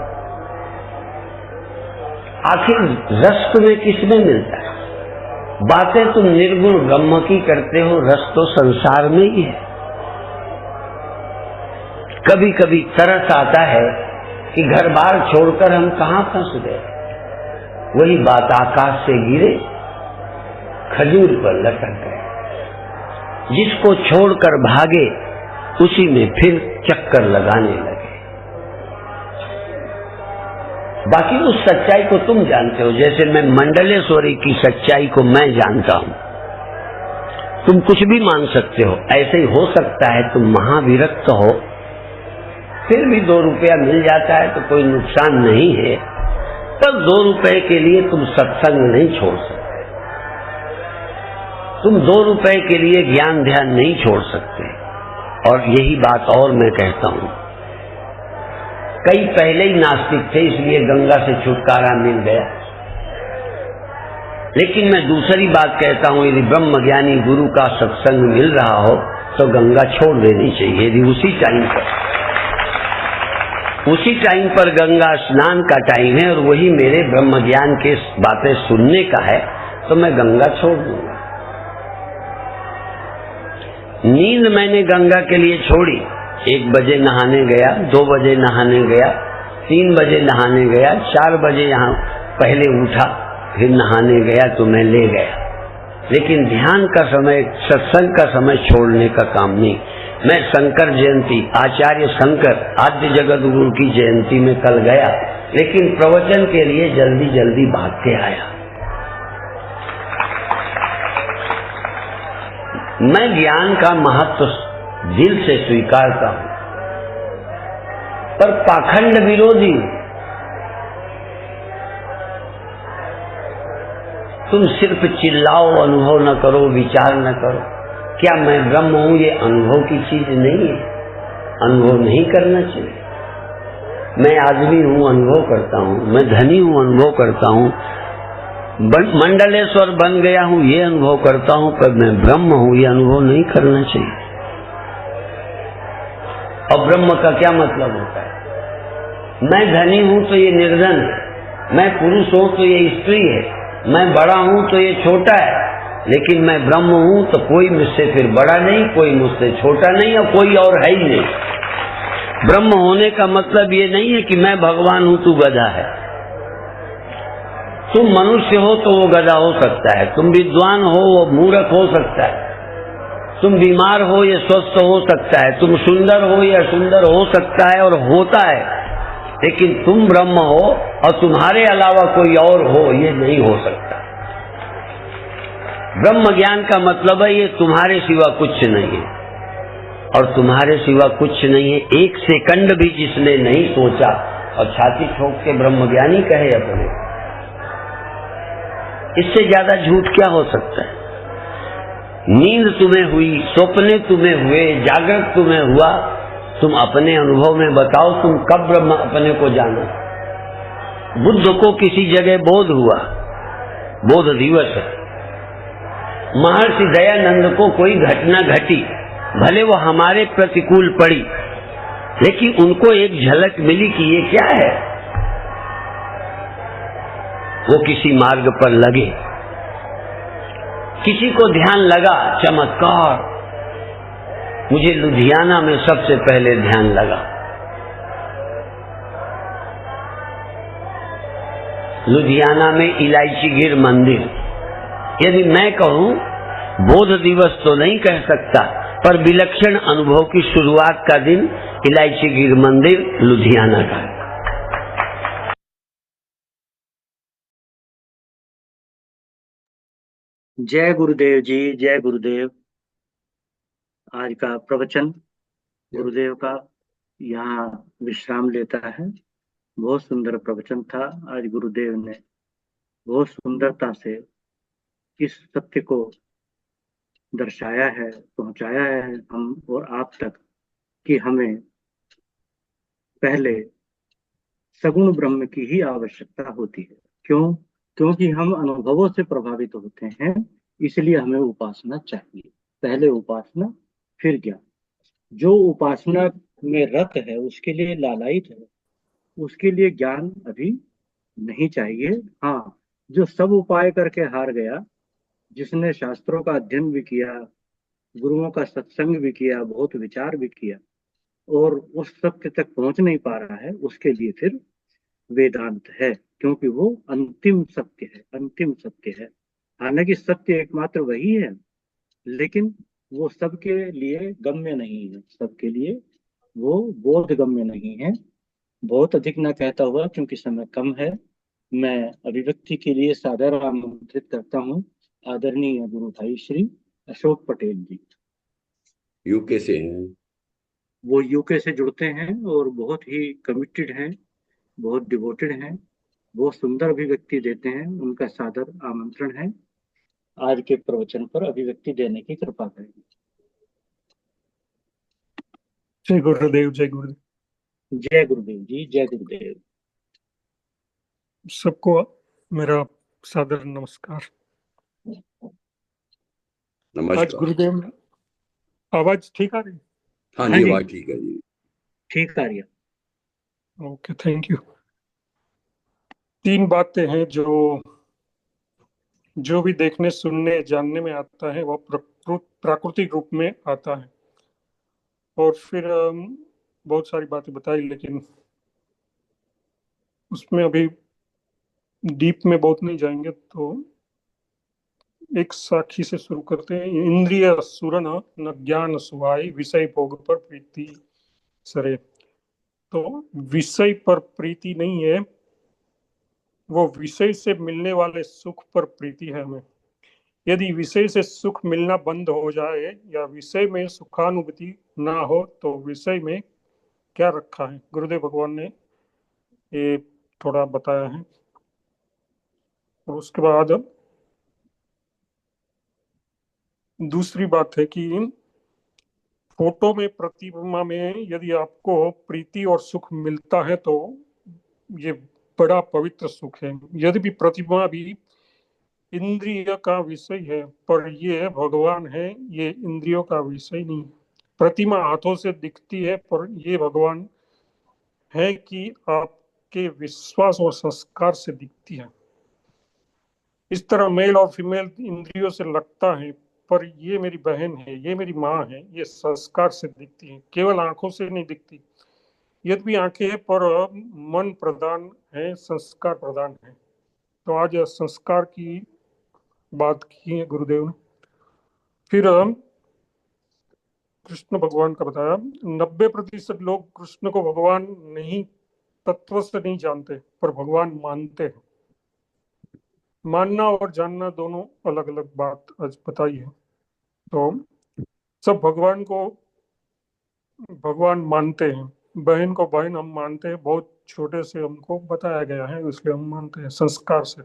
आखिर रस तुम्हें किसमें मिलता है? बातें तुम निर्गुण ब्रह्म की करते हो, रस तो संसार में ही है। कभी कभी तरस आता है कि घर बार छोड़कर हम कहां फंस गए। वही बात आकाश से गिरे, खजूर पर लटक गए। जिसको छोड़कर भागे उसी में फिर चक्कर लगाने लगे। बाकी उस सच्चाई को तुम जानते हो, जैसे मैं मंडलेश्वरी की सच्चाई को मैं जानता हूं। तुम कुछ भी मान सकते हो, ऐसे ही हो सकता है तुम महाविरक्त हो, फिर भी 2 रुपया मिल जाता है तो कोई नुकसान नहीं है, तब 2 रुपए के लिए तुम सत्संग नहीं छोड़ सकते। तुम 2 रुपए के लिए ज्ञान ध्यान नहीं छोड़ सकते। और यही बात और मैं कहता हूं, कई पहले ही नास्तिक थे इसलिए गंगा से छुटकारा मिल गया। लेकिन मैं दूसरी बात कहता हूं, यदि ब्रह्म ज्ञानी गुरु का सत्संग मिल रहा हो तो गंगा छोड़ देनी चाहिए। यदि उसी टाइम पर गंगा स्नान का टाइम है और वही मेरे ब्रह्म ज्ञान के बातें सुनने का है तो मैं गंगा छोड़ दूंगा। नींद मैंने गंगा के लिए छोड़ी। 1 बजे नहाने गया, 2 बजे नहाने गया, 3 बजे नहाने गया, 4 बजे यहाँ पहले उठा, फिर नहाने गया तो मैं ले गया। लेकिन ध्यान का समय, सत्संग का समय छोड़ने का काम नहीं। मैं शंकर जयंती, आचार्य शंकर आद्य जगत गुरु की जयंती में कल गया, लेकिन प्रवचन के लिए जल्दी जल्दी भाग के आया। मैं ज्ञान का महत्व दिल से स्वीकारता हूं, पर पाखंड विरोधी हूं। तुम सिर्फ चिल्लाओ, अनुभव न करो, विचार न करो। क्या मैं ब्रह्म हूं ये अनुभव की चीज नहीं है? अनुभव नहीं करना चाहिए। मैं आदमी हूं, अनुभव करता हूं। मैं धनी हूं, अनुभव करता हूं। मंडलेश्वर बन गया हूं, ये अनुभव करता हूं, पर मैं ब्रह्म हूं ये अनुभव नहीं करना चाहिए। और ब्रह्म का क्या मतलब होता है? मैं धनी हूं तो ये निर्धन है, मैं पुरुष हूं तो ये स्त्री है, मैं बड़ा हूं तो ये छोटा है। लेकिन मैं ब्रह्म हूं तो कोई मुझसे फिर बड़ा नहीं, कोई मुझसे छोटा नहीं और कोई और है ही नहीं। ब्रह्म होने का मतलब ये नहीं है कि मैं भगवान हूं तू गधा है। तुम मनुष्य हो तो वो गधा हो सकता है, तुम विद्वान हो वो मूर्ख हो सकता है, तुम बीमार हो ये स्वस्थ हो सकता है, तुम सुंदर हो या सुंदर हो सकता है और होता है। लेकिन तुम ब्रह्म हो और तुम्हारे अलावा कोई और हो ये नहीं हो सकता। ब्रह्म ज्ञान का मतलब है ये तुम्हारे सिवा कुछ नहीं है, और तुम्हारे सिवा कुछ नहीं है। 1 सेकंड भी जिसने नहीं सोचा और छाती ठोक के ब्रह्म ज्ञानी कहे अपने, इससे ज्यादा झूठ क्या हो सकता है? नींद तुम्हें हुई, सपने तुम्हें हुए, जागृत तुम्हें हुआ, तुम अपने अनुभव में बताओ तुम कब ब्रह्म अपने को जाना। बुद्ध को किसी जगह बोध हुआ, बोध दिवस है। महर्षि दयानंद को कोई घटना घटी, भले वो हमारे प्रतिकूल पड़ी, लेकिन उनको एक झलक मिली कि ये क्या है। वो किसी मार्ग पर लगे, किसी को ध्यान लगा, चमत्कार। मुझे लुधियाना में सबसे पहले ध्यान लगा। लुधियाना में इलायची गिर मंदिर। यदि मैं कहूं बोध दिवस तो नहीं कह सकता, पर विलक्षण अनुभव की शुरुआत का दिन इलायची गिर मंदिर लुधियाना का है। जय गुरुदेव जी, जय गुरुदेव। आज का प्रवचन गुरुदेव का यहाँ विश्राम लेता है। बहुत सुंदर प्रवचन था। आज गुरुदेव ने बहुत सुंदरता से इस सत्य को दर्शाया है, पहुंचाया है हम और आप तक, कि हमें पहले सगुण ब्रह्म की ही आवश्यकता होती है। क्यों? क्योंकि हम अनुभवों से प्रभावित होते हैं, इसलिए हमें उपासना चाहिए। पहले उपासना फिर ज्ञान। जो उपासना में रत है, उसके लिए लालायित है, उसके लिए ज्ञान अभी नहीं चाहिए। हाँ, जो सब उपाय करके हार गया, जिसने शास्त्रों का अध्ययन भी किया, गुरुओं का सत्संग भी किया, बहुत विचार भी किया, और उस सत्य तक पहुंच नहीं पा रहा है, उसके लिए फिर वेदांत है, क्योंकि वो अंतिम सत्य है, अंतिम सत्य है। हालांकि सत्य एकमात्र वही है, लेकिन वो सबके लिए गम्य नहीं है, सबके लिए वो बोध गम्य नहीं है। बहुत अधिक ना कहता हुआ, क्योंकि समय कम है, मैं अभिव्यक्ति के लिए सादर आमंत्रित करता हूँ आदरणीय गुरु भाई श्री अशोक पटेल जी। यूके से हैं। वो यूके से जुड़ते हैं और बहुत ही कमिटेड हैं, बहुत डिवोटेड हैं, बहुत सुंदर अभिव्यक्ति देते हैं। उनका सादर आमंत्रण है आज के प्रवचन पर अभिव्यक्ति देने की कृपा करें। जय गुरुदेव, जय गुरुदेव। जय गुरुदेव जी, जय गुरुदेव। सबको मेरा सादर नमस्कार। आज नमस्कार। गुरुदेव, आवाज ठीक आ रही? हाँ हाँ जी, जी, आवाज ठीक है जी। ठीक कार्य। Okay, thank you. तीन बातें हैं जो भी देखने, सुनने, जानने में आता है वो प्राकृतिक रूप में आता है। और फिर बहुत सारी बातें बताई, लेकिन उसमें अभी डीप में बहुत नहीं जाएंगे। तो एक साखी से शुरू करते हैं। इंद्रिय सुरन न ज्ञान सुहाई, विषय भोग पर प्रीति सरे। तो विषय पर प्रीति नहीं है, वो विषय से मिलने वाले सुख पर प्रीति है हमें। यदि विषय से सुख मिलना बंद हो जाए या विषय में सुखानुभूति ना हो तो विषय में क्या रखा है। गुरुदेव भगवान ने ये थोड़ा बताया है। और उसके बाद दूसरी बात है कि फोटो में, प्रतिमा में यदि आपको प्रीति और सुख मिलता है तो ये बड़ा पवित्र सुख है। यदि भी प्रतिमा भी इंद्रिय का विषय है, पर ये भगवान है, ये इंद्रियों का विषय नहीं। प्रतिमा हाथों से दिखती है, पर ये भगवान है कि आपके विश्वास और संस्कार से दिखती है। इस तरह मेल और फीमेल इंद्रियों से लगता है, पर ये मेरी बहन है, ये मेरी माँ है, ये संस्कार से दिखती है, केवल आंखों से नहीं दिखती। यदि भी आंखें हैं, पर मन प्रधान है, संस्कार प्रधान है। तो आज संस्कार की बात की है गुरुदेव ने। फिर कृष्ण भगवान का बताया। 90% लोग कृष्ण को भगवान नहीं, तत्व से नहीं जानते, पर भगवान मानते हैं। मानना और जानना दोनों अलग अलग बात आज बताई है। तो सब भगवान को भगवान मानते हैं, बहन को बहन हम मानते हैं, बहुत छोटे से हमको बताया गया है, इसलिए हम मानते हैं। संस्कार से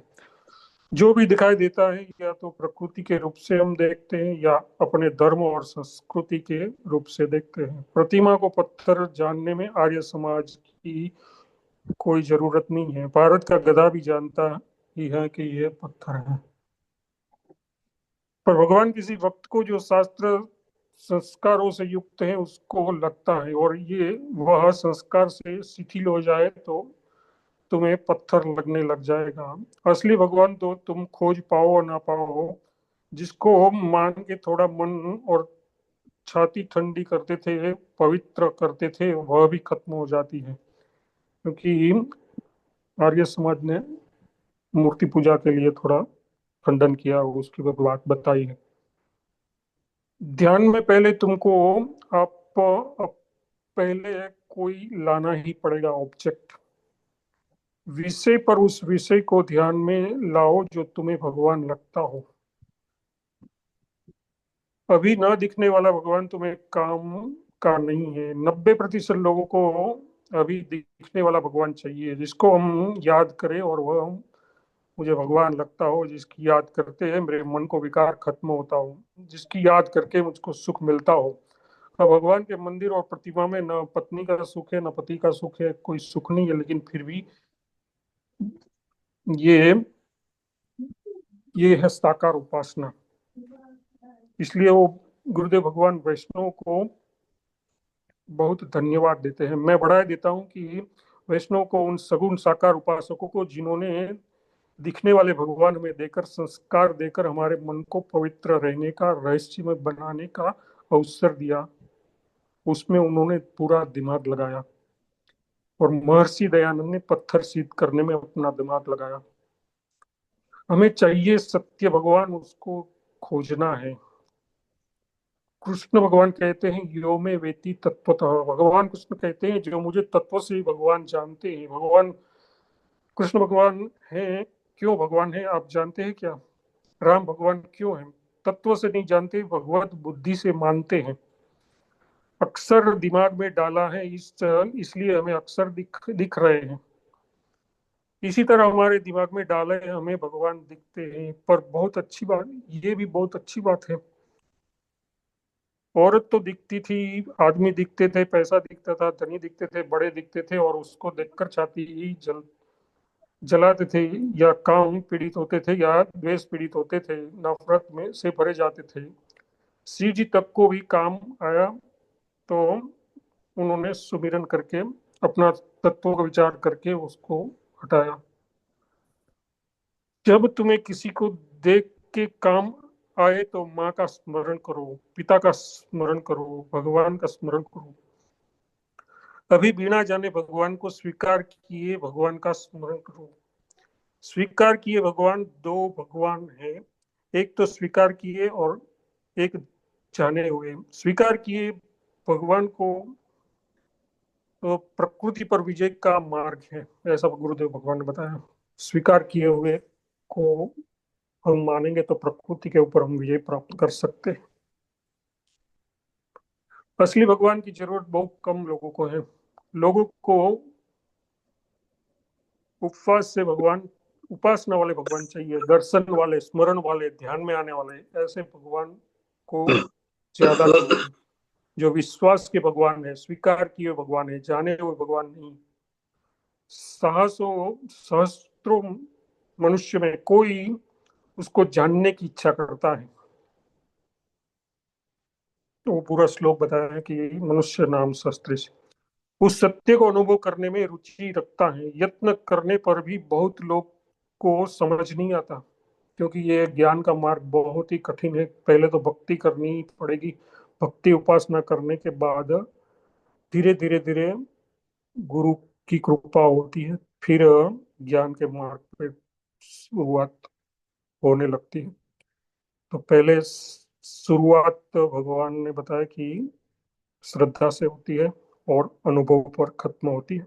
जो भी दिखाई देता है, या तो प्रकृति के रूप से हम देखते हैं या अपने धर्म और संस्कृति के रूप से देखते हैं। प्रतिमा को पत्थर जानने में आर्य समाज की कोई जरूरत नहीं है। भारत का गधा भी जानता ही है कि यह पत्थर है। पर भगवान किसी वक्त को जो शास्त्र संस्कारों से युक्त है उसको लगता है, और ये वह संस्कार से शिथिल हो जाए तो तुम्हें पत्थर लगने लग जाएगा। असली भगवान तो तुम खोज पाओ और ना पाओ, जिसको मान के थोड़ा मन और छाती ठंडी करते थे, पवित्र करते थे, वह भी खत्म हो जाती है। क्योंकि आर्य समाज ने मूर्ति पूजा के लिए थोड़ा खंडन किया, उसकी बात बताई है। ध्यान में पहले तुमको आप पहले कोई लाना ही पड़ेगा ऑब्जेक्ट, विषय पर उस विषय को ध्यान में लाओ जो तुम्हें भगवान लगता हो। अभी न दिखने वाला भगवान तुम्हें काम का नहीं है। 90% लोगों को अभी दिखने वाला भगवान चाहिए, जिसको हम याद करें और वह मुझे भगवान लगता हो, जिसकी याद करते हैं मेरे मन को विकार खत्म होता हो, जिसकी याद करके मुझको सुख मिलता हो। अब भगवान के मंदिर और प्रतिमा में न पत्नी का सुख है, न पति का सुख है, कोई सुख नहीं है, लेकिन फिर भी ये है साकार उपासना। इसलिए वो गुरुदेव भगवान वैष्णव को बहुत धन्यवाद देते हैं। मैं बढ़ाया देता हूँ कि वैष्णव को, उन सगुण साकार उपासकों को, जिन्होंने दिखने वाले भगवान में देकर, संस्कार देकर हमारे मन को पवित्र रहने का, रहस्यमय बनाने का अवसर दिया। उसमें उन्होंने पूरा दिमाग लगाया, और महर्षि दयानंद ने पत्थर सिद्ध करने में अपना दिमाग लगाया। हमें चाहिए सत्य भगवान, उसको खोजना है। कृष्ण भगवान कहते हैं यो में वेति तत्वतः, भगवान कृष्ण कहते हैं जो मुझे तत्व से भगवान जानते हैं। भगवान कृष्ण भगवान है, क्यों भगवान है आप जानते हैं क्या? राम भगवान क्यों है? तत्व से नहीं जानते, भगवत बुद्धि से मानते हैं। अक्सर दिमाग में डाला है, इसलिए हमें अक्सर दिख रहे हैं। इसी तरह हमारे दिमाग में डाले हैं, हमें भगवान दिखते हैं। पर बहुत अच्छी बात, ये भी बहुत अच्छी बात है, औरत तो दिखती थी, आदमी दिखते थे, पैसा दिखता था, धनी दिखते थे, बड़े दिखते थे, और उसको देखकर छाती ही जलाते थे, या काम पीड़ित होते थे, या द्वेष पीड़ित होते थे, नफरत में से भरे जाते थे। शिव जी तक को भी काम आया, तो उन्होंने सुमिरन करके अपना तत्वों का विचार करके उसको हटाया। जब तुम्हें किसी को देख के काम आए तो माँ का स्मरण करो, पिता का स्मरण करो, भगवान का स्मरण करो। अभी बिना जाने भगवान को स्वीकार किए भगवान का स्मरण करो। स्वीकार किए भगवान, दो भगवान है, एक तो स्वीकार किए और एक जाने हुए। स्वीकार किए भगवान को तो प्रकृति पर विजय का मार्ग है, ऐसा गुरुदेव भगवान ने बताया। स्वीकार किए हुए को हम मानेंगे तो प्रकृति के ऊपर हम विजय प्राप्त कर सकते हैं। असली भगवान की जरूरत बहुत कम लोगों को है। लोगों को उपवास से भगवान, उपासना वाले भगवान चाहिए, दर्शन वाले, स्मरण वाले, ध्यान में आने वाले, ऐसे भगवान को ज्यादा चाहिए। जो विश्वास के भगवान है, स्वीकार किए भगवान है, जाने हुए भगवान नहीं। सहस्त्रों मनुष्य में कोई उसको जानने की इच्छा करता है। तो वो पूरा श्लोक बताया है कि मनुष्य नाम शस्त्र से उस सत्य को अनुभव करने में रुचि रखता है। यत्न करने पर भी बहुत लोग को समझ नहीं आता, क्योंकि ये ज्ञान का मार्ग बहुत ही कठिन है। पहले तो भक्ति करनी पड़ेगी, भक्ति उपासना करने के बाद धीरे धीरे धीरे गुरु की कृपा होती है, फिर ज्ञान के मार्ग पे शुरुआत होने लगती है। तो पहले शुरुआत भगवान ने बताया कि श्रद्धा से होती है और अनुभव पर खत्म होती है।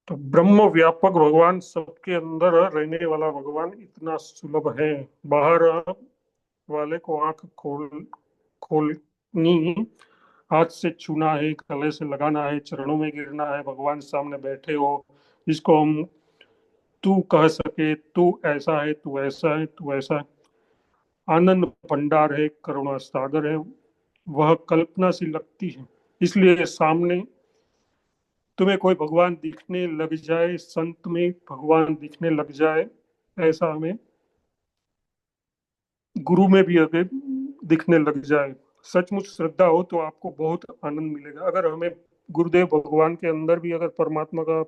तो ब्रह्म व्यापक भगवान, सबके अंदर रहने वाला भगवान इतना सुलभ है। बाहर वाले को आंख खोलनी, हाथ से छूना है, गले से लगाना है, चरणों में गिरना है, भगवान सामने बैठे हो, जिसको हम तू कह सके, तू ऐसा है, तू ऐसा है, तू ऐसा है। आनंद भंडार है, करुणा सागर है, वह कल्पना सी लगती है। इसलिए सामने तुम्हें कोई भगवान दिखने लग जाए, संत में भगवान दिखने लग जाए, ऐसा हमें गुरु में भी अगर दिखने लग जाए, सचमुच श्रद्धा हो तो आपको बहुत आनंद मिलेगा। अगर हमें गुरुदेव भगवान के अंदर भी अगर परमात्मा का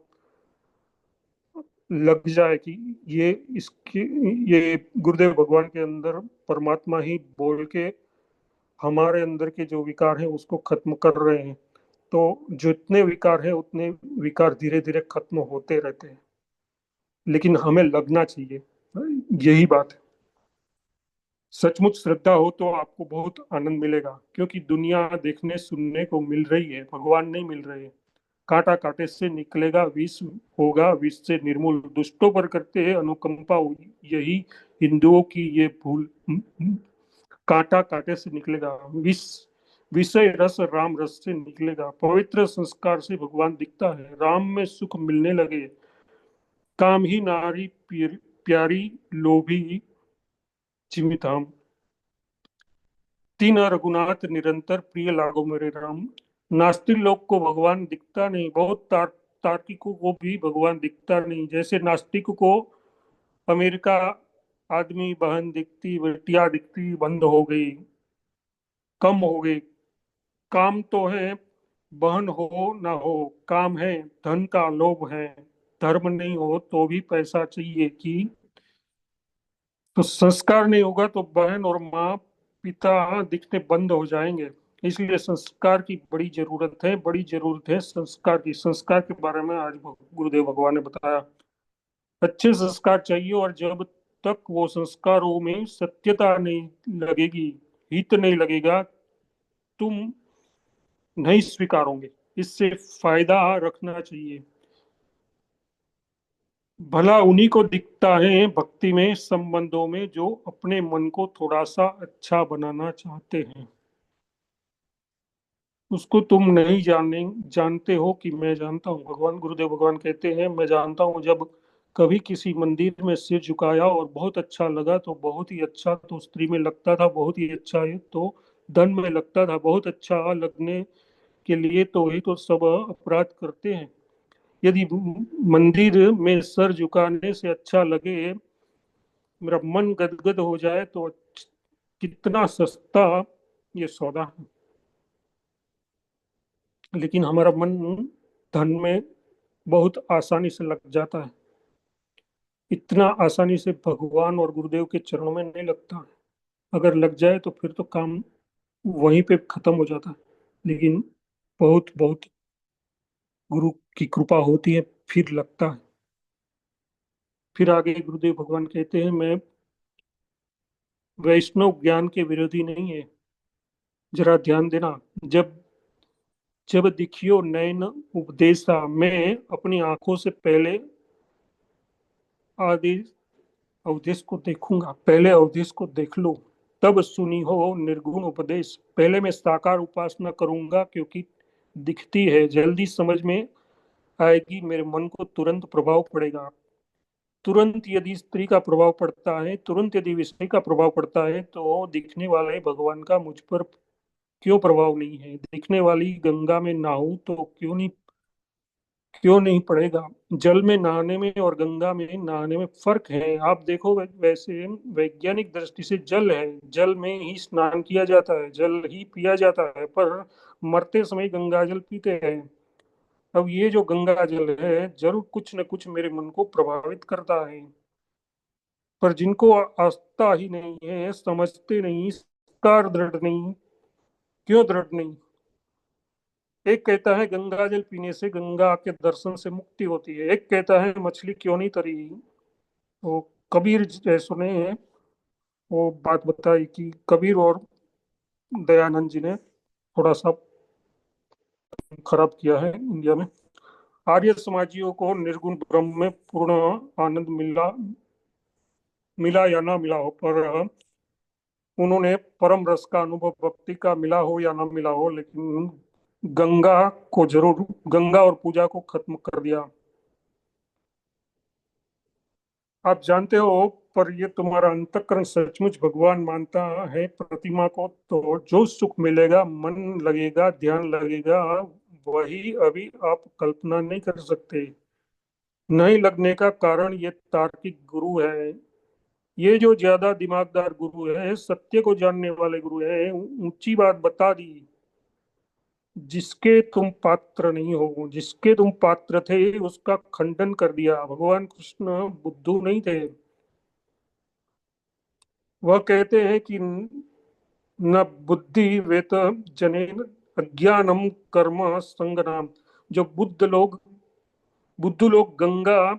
लग जाए कि ये इसके ये गुरुदेव भगवान के अंदर परमात्मा ही बोल के हमारे अंदर के जो विकार है उसको खत्म कर रहे हैं, तो जितने विकार है उतने विकार धीरे धीरे खत्म होते रहते हैं। लेकिन हमें लगना चाहिए, यही बात है। सचमुच श्रद्धा हो तो आपको बहुत आनंद मिलेगा, क्योंकि दुनिया देखने सुनने को मिल रही है, भगवान नहीं मिल रहे हैं। कांटा कांटे से निकलेगा, विष होगा विष से निर्मूल, दुष्टों पर करते हैं अनुकंपा, यही हिंदुओं की ये भूल। कांटा कांटे से निकलेगा, विष विषय रस राम रस से निकलेगा, पवित्र संस्कार से भगवान दिखता है, राम में सुख मिलने लगे, काम ही नारी प्यारी लोभी चिमिताम, तीन रघुनाथ निरंतर प्रिय लागो मेरे राम। नास्तिक लोग को भगवान दिखता नहीं, बहुत तार्किकों को भी भगवान दिखता नहीं। जैसे नास्तिक को अमेरिका आदमी बहन दिखती, बेटियां दिखती, बंद हो गई, कम हो गई। काम तो है, बहन हो ना हो, काम है, धन का लोभ है, धर्म नहीं हो तो भी पैसा चाहिए। कि तो संस्कार नहीं होगा तो बहन और माँ पिता दिखने बंद हो जाएंगे। इसलिए संस्कार की बड़ी जरूरत है संस्कार की। संस्कार के बारे में आज गुरुदेव भगवान ने बताया। अच्छे संस्कार चाहिए, और जब तक वो संस्कारों में सत्यता नहीं लगेगी, हित नहीं लगेगा, तुम नहीं स्वीकारोगे। इससे फायदा रखना चाहिए। भला उन्हीं को दिखता है भक्ति में, संबंधों में, जो अपने मन को थोड़ा सा अच्छा बनाना चाहते हैं। उसको तुम नहीं जानते हो कि मैं जानता हूँ। भगवान गुरुदेव भगवान कहते हैं, मैं जानता हूँ। जब कभी किसी मंदिर में सिर झुकाया और बहुत अच्छा लगा तो बहुत ही अच्छा, तो स्त्री में लगता था बहुत ही अच्छा है, तो धन में लगता था बहुत अच्छा लगने के लिए तो ही तो सब अपराध करते हैं। यदि मंदिर में सर झुकाने से अच्छा लगे, मेरा मन गदगद हो जाए, तो कितना सस्ता ये सौदा है। लेकिन हमारा मन धन में बहुत आसानी से लग जाता है। इतना आसानी से भगवान और गुरुदेव के चरणों में नहीं लगता है। अगर लग जाए तो फिर तो काम वहीं पे खत्म हो जाता है। लेकिन बहुत बहुत गुरु की कृपा होती है, फिर लगता है। फिर आगे गुरुदेव भगवान कहते हैं, मैं वैष्णव ज्ञान के विरोधी नहीं है। जरा ध्यान देना। जब जब दिखियो नयन उपदेशा, मैं अपनी आंखों से पहले आदि अवधेश को देखूंगा। पहले अवधेश को देख लो, तब सुनी हो निर्गुण उपदेश। पहले मैं साकार उपासना करूंगा, क्योंकि दिखती है, जल्दी समझ में आएगी, मेरे मन को तुरंत प्रभाव पड़ेगा। तुरंत यदि स्त्री का प्रभाव पड़ता है, तुरंत यदि विषय का प्रभाव पड़ता है, तो दिखने वाले भगवान का मुझ पर क्यों प्रभाव नहीं है? दिखने वाली गंगा में नहाऊं तो क्यों नहीं पड़ेगा? जल में नहाने में और गंगा में नहाने में फर्क है। आप देखो, वैसे वैज्ञानिक दृष्टि से जल है, जल में ही स्नान किया जाता है, जल ही पिया जाता है, पर मरते समय गंगा जल पीते हैं। अब ये जो गंगा जल है, जरूर कुछ न कुछ मेरे मन को प्रभावित करता है। पर जिनको आस्था ही नहीं है, समझते नहीं, कार दृढ़ नहीं। क्यों दृढ़ नहीं? एक कहता है गंगा जल पीने से गंगा के दर्शन से मुक्ति होती है, एक कहता है मछली क्यों नहीं तरी। तो कबीर जैसों ने वो बात बताई कि कबीर और दयानंद जी ने थोड़ा सा खराब किया है इंडिया में। आर्य समाजियों को निर्गुण ब्रह्म में पूर्ण आनंद मिला मिला या ना मिला हो, पर उन्होंने परम रस का अनुभव भक्ति का मिला हो या ना मिला हो, लेकिन गंगा को जरूर, गंगा और पूजा को खत्म कर दिया। आप जानते हो, पर ये तुम्हारा अंतःकरण सचमुच भगवान मानता है प्रतिमा को, तो जो सुख मिलेगा, मन लगेगा, ध्यान लगेगा, वही अभी आप कल्पना नहीं कर सकते। नहीं लगने का कारण ये तार्किक गुरु है। ये जो ज्यादा दिमागदार गुरु है, सत्य को जानने वाले गुरु है, ऊंची बात बता दी, जिसके तुम पात्र नहीं हो, जिसके तुम पात्र थे उसका खंडन कर दिया। भगवान कृष्ण बुद्धू नहीं थे। वह कहते हैं कि न बुद्धि वेत जनेन अज्ञानम कर्म संगनाम। जो बुद्ध लोग गंगा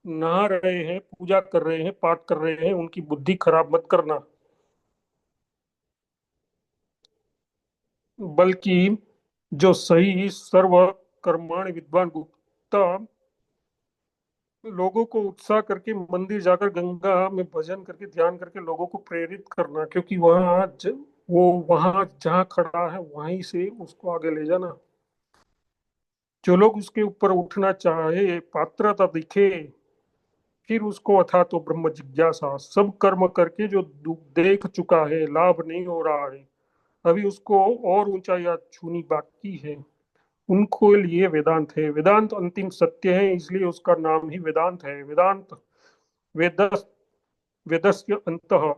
नहा रहे हैं, पूजा कर रहे हैं, पाठ कर रहे हैं, उनकी बुद्धि खराब मत करना। बल्कि जो सही सर्व कर्माणि विद्वान गुप्ता लोगों को उत्साह करके मंदिर जाकर गंगा में भजन करके ध्यान करके लोगों को प्रेरित करना, क्योंकि वो वहां जहाँ खड़ा है वहीं से उसको आगे ले जाना। जो लोग उसके ऊपर उठना चाहे, पात्रता दिखे, फिर उसको अथा तो ब्रह्म जिज्ञासा। सब कर्म करके जो देख चुका है, लाभ नहीं हो रहा है, अभी उसको और ऊंचाई छूनी बाकी है, उनको लिए वेदांत है। वेदांत अंतिम सत्य है, इसलिए उसका नाम ही वेदांत है। वेदांत वेदस वेदस्य अंतः,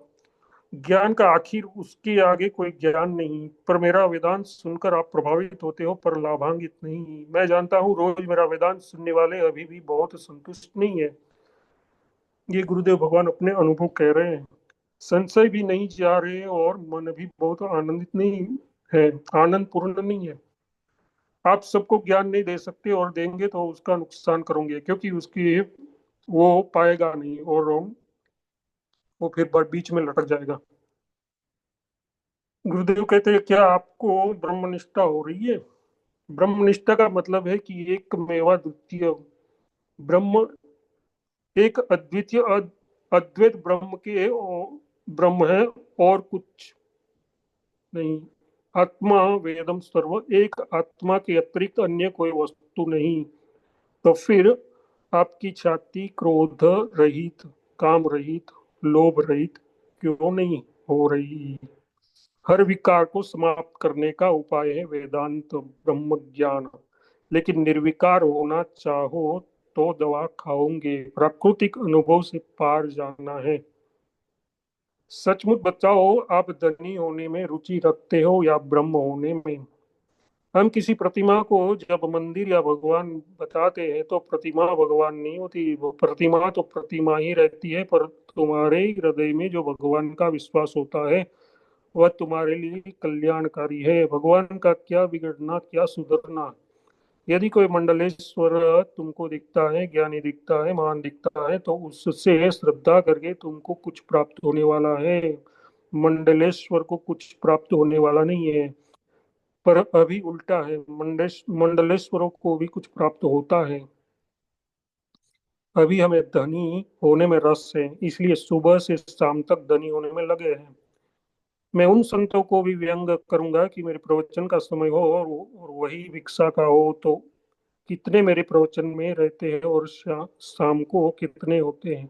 ज्ञान का आखिर, उसके आगे कोई ज्ञान नहीं। पर मेरा वेदांत सुनकर आप प्रभावित होते हो, पर लाभान्वित नहीं। मैं जानता हूँ रोज मेरा वेदांत सुनने वाले अभी भी बहुत संतुष्ट नहीं है। ये गुरुदेव भगवान अपने अनुभव कह रहे हैं। संशय भी नहीं जा रहे और मन भी बहुत आनंदित नहीं है, आनंद पूर्ण नहीं है। आप सबको ज्ञान नहीं दे सकते, और देंगे तो उसका नुकसान करोगे, क्योंकि उसकी वो पाएगा नहीं, और वो फिर बीच में लटक जाएगा। गुरुदेव कहते हैं, क्या आपको ब्रह्मनिष्ठा हो रही है? ब्रह्मनिष्ठा का मतलब है कि एक मेवा द्वितीय ब्रह्म, एक अद्वितीय अद्वैत ब्रह्म के ब्रह्म है, और कुछ नहीं। आत्मा वेदम सर्व, एक आत्मा के अतिरिक्त अन्य कोई वस्तु नहीं। तो फिर आपकी छाती क्रोध रहित, काम रहित, लोभ रहित क्यों नहीं हो रही? हर विकार को समाप्त करने का उपाय है वेदांत ब्रह्म ज्ञान। लेकिन निर्विकार होना चाहो तो दवा खाओगे, प्राकृतिक अनुभव से पार जाना है। सचमुच बताओ, आप धनी होने में रुचि रखते हो या ब्रह्म होने में? हम किसी प्रतिमा को जब मंदिर या भगवान बताते हैं तो प्रतिमा भगवान नहीं होती, वो प्रतिमा तो प्रतिमा ही रहती है। पर तुम्हारे हृदय में जो भगवान का विश्वास होता है वह तुम्हारे लिए कल्याणकारी है। भगवान का क्या बिगड़ना, क्या सुधरना? यदि कोई मंडलेश्वर तुमको दिखता है, ज्ञानी दिखता है, महान दिखता है, तो उससे श्रद्धा करके तुमको कुछ प्राप्त होने वाला है। मंडलेश्वर को कुछ प्राप्त होने वाला नहीं है। पर अभी उल्टा है, मंडलेश्वरों को भी कुछ प्राप्त होता है। अभी हमें धनी होने में रस है, इसलिए सुबह से शाम तक धनी होने में लगे हैं। मैं उन संतों को भी व्यंग करूंगा कि मेरे प्रवचन का समय हो और वही भिक्षा का हो, तो कितने मेरे प्रवचन में रहते हैं और शाम को कितने होते हैं।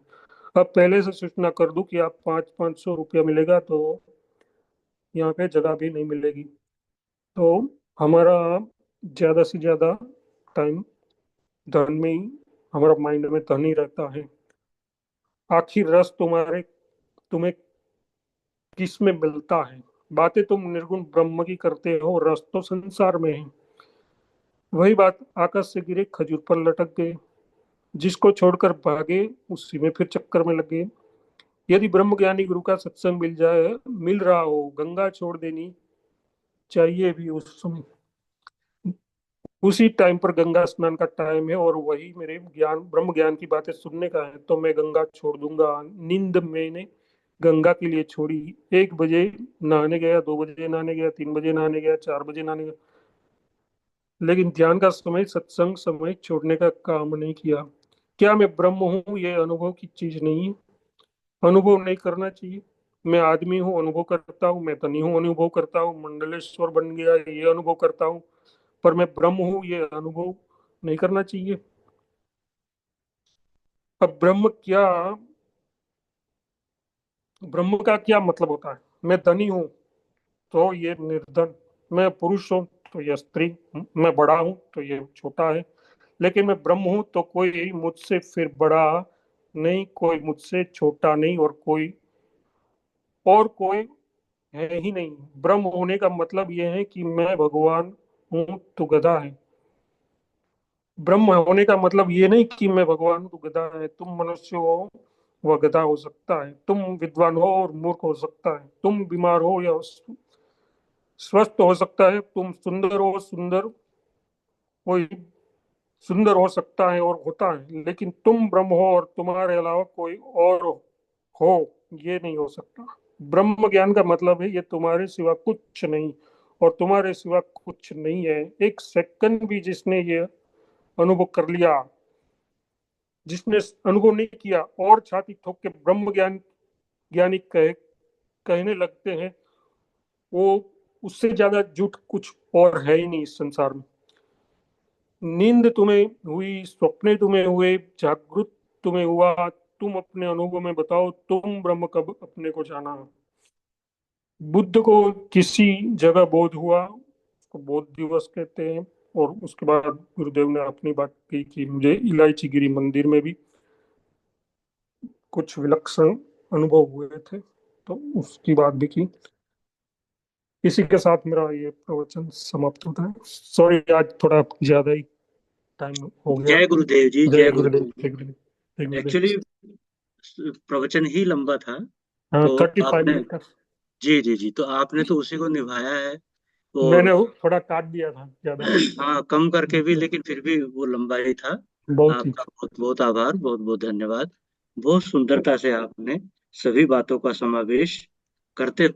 अब पहले से सूचना कर दूं कि आप 500-500 रुपया मिलेगा तो यहाँ पे जगह भी नहीं मिलेगी। तो हमारा ज्यादा से ज्यादा टाइम धन में ही, हमारा माइंड में धन ही रहता है। आखिर रस तुम्हें किस में मिलता है? बातें तुम निर्गुण ब्रह्म की करते हो, रस तो संसार में है। वही बात, आकाश से गिरे खजूर पर लटक गए, जिसको छोड़कर भागे उसी में फिर चक्कर में लग गए। यदि ब्रह्म ज्ञानी गुरु का सत्संग मिल रहा हो, गंगा छोड़ देनी चाहिए भी उस समय, उसी टाइम पर गंगा स्नान का टाइम है और वही मेरे ब्रह्म ज्ञान की बातें सुनने का है, तो मैं गंगा छोड़ दूंगा। नींद मैंने गंगा के लिए छोड़ी। 1 बजे नहाने गया, 2 बजे नहाने गया, 3 बजे नहाने गया, 4 बजे नहाने गया, लेकिन ध्यान का समय, सत्संग समय छोड़ने का काम नहीं किया। क्या मैं ब्रह्म हूँ ये अनुभव की चीज नहीं है? अनुभव नहीं करना चाहिए। मैं आदमी हूँ, अनुभव करता हूँ। मैं धनी हूँ, अनुभव करता हूँ। मंडलेश्वर बन गया, ये अनुभव करता हूँ। पर मैं ब्रह्म हूँ ये अनुभव नहीं करना चाहिए। अब ब्रह्म का क्या मतलब होता है? मैं धनी हूँ तो ये निर्धन, मैं पुरुष हूँ तो ये स्त्री, मैं बड़ा हूँ तो ये छोटा है। लेकिन मैं ब्रह्म हूँ तो कोई मुझसे फिर बड़ा नहीं, कोई मुझसे छोटा नहीं, और कोई है ही नहीं। ब्रह्म होने का मतलब यह है कि मैं भगवान हूँ तो गधा है। ब्रह्म होने का मतलब ये नहीं कि मैं भगवान हूँ तो गधा है। तुम मनुष्य हो, वह गधा हो सकता है। तुम विद्वान हो और मूर्ख हो सकता है। तुम बीमार हो या स्वस्थ हो सकता है। तुम सुंदर हो, कोई सुंदर हो सकता है और होता है। लेकिन तुम ब्रह्म हो और तुम्हारे अलावा कोई और हो, ये नहीं हो सकता। ब्रह्म ज्ञान का मतलब है ये तुम्हारे सिवा कुछ नहीं और तुम्हारे सिवा कुछ नहीं है। एक सेकंड भी जिसने ये अनुभव कर लिया, जिसने अनुभव नहीं किया और छाती ठोक के ब्रह्म ज्ञानी कहने लगते हैं, वो उससे ज्यादा झूठ कुछ और है ही नहीं इस संसार में। नींद तुम्हें हुई, स्वप्ने तुम्हें हुए, जागृत तुम्हें हुआ, तुम अपने अनुभव में बताओ, तुम ब्रह्म कब अपने को जाना? बुद्ध को किसी जगह बोध हुआ, उसको बोध दिवस कहते हैं। और उसके बाद गुरुदेव ने अपनी बात कही कि मुझे इलायची गिरी मंदिर में भी कुछ विलक्षण अनुभव हुए थे, तो उसकी बात भी की। इसी के साथ मेरा ये प्रवचन समाप्त होता है। सॉरी, आज थोड़ा ज्यादा ही टाइम हो गया। जय गुरुदेव जी, जय जय गुरुदेव, गुरुदेव। जय गुरुदेव, जय गुरुदेव। एक्चुअली प्रवचन ही लंबा था, हाँ, तो 35 आपने, मिनट का। जी जी जी, तो आपने तो उसी को निभाया है। और मैंने थोड़ा काट दिया था ज्यादा। हाँ, कम करके भी, लेकिन फिर भी वो लंबा ही था। बहुत ही आपका बहुत बहुत आभार, बहुत बहुत धन्यवाद। बहुत सुंदरता से आपने सभी बातों का समावेश करते।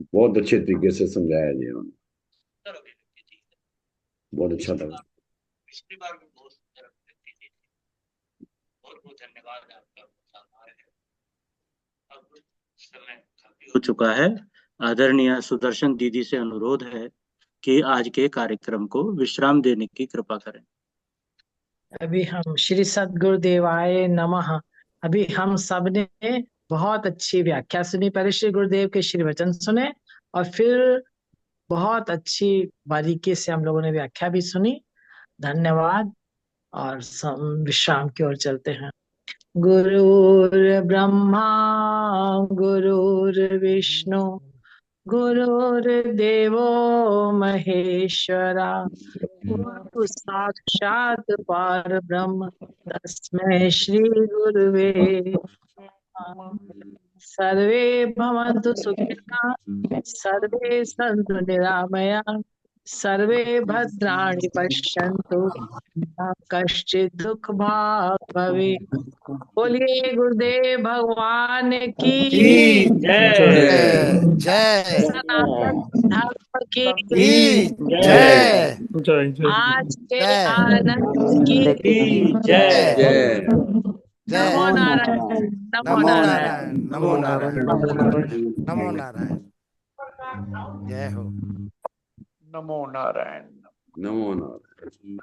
बहुत अच्छे तरीके से समझाया जी उन्होंने, बहुत अच्छा लगा। पिछली बार भी बहुत सुंदर अभिव्यक्ति दी थी। बहुत बहुत धन्यवाद आपका, बहुत आभार है। अब समय काफी हो चुका है। आदरणीय सुदर्शन दीदी से अनुरोध है कि आज के कार्यक्रम को विश्राम देने की कृपा करें। अभी हम श्री सद्गुरुदेवाय नमः। अभी हम सब ने बहुत अच्छी व्याख्या सुनी, पहले श्री गुरुदेव के श्री वचन सुने और फिर बहुत अच्छी बारीकी से हम लोगों ने व्याख्या भी सुनी। धन्यवाद। और विश्राम की ओर चलते हैं। गुरुर् ब्रह्मा गुरुर्विष्णु गुरुर्देवो महेश्वरा, गुरु साक्षात् परब्रह्म तस्मै श्री गुरुवे नमः। सर्वे भवन्तु सुखिनः, सर्वे सन्तु निरामयाः, सर्वे भद्राणि पश्यन्तु, मा कश्चित् दुःख भाग् भवेत्। बोलिए गुरुदेव भगवान की जय जय सनातन धर्म की जय जय जय। आज के जय आनंद की जय जय जय। नमो नारायण, नमो नमो नारायण। नारायण, नमो नारायण, नमो नारायण। जय हो। नमो नारायण। नमो नारायण।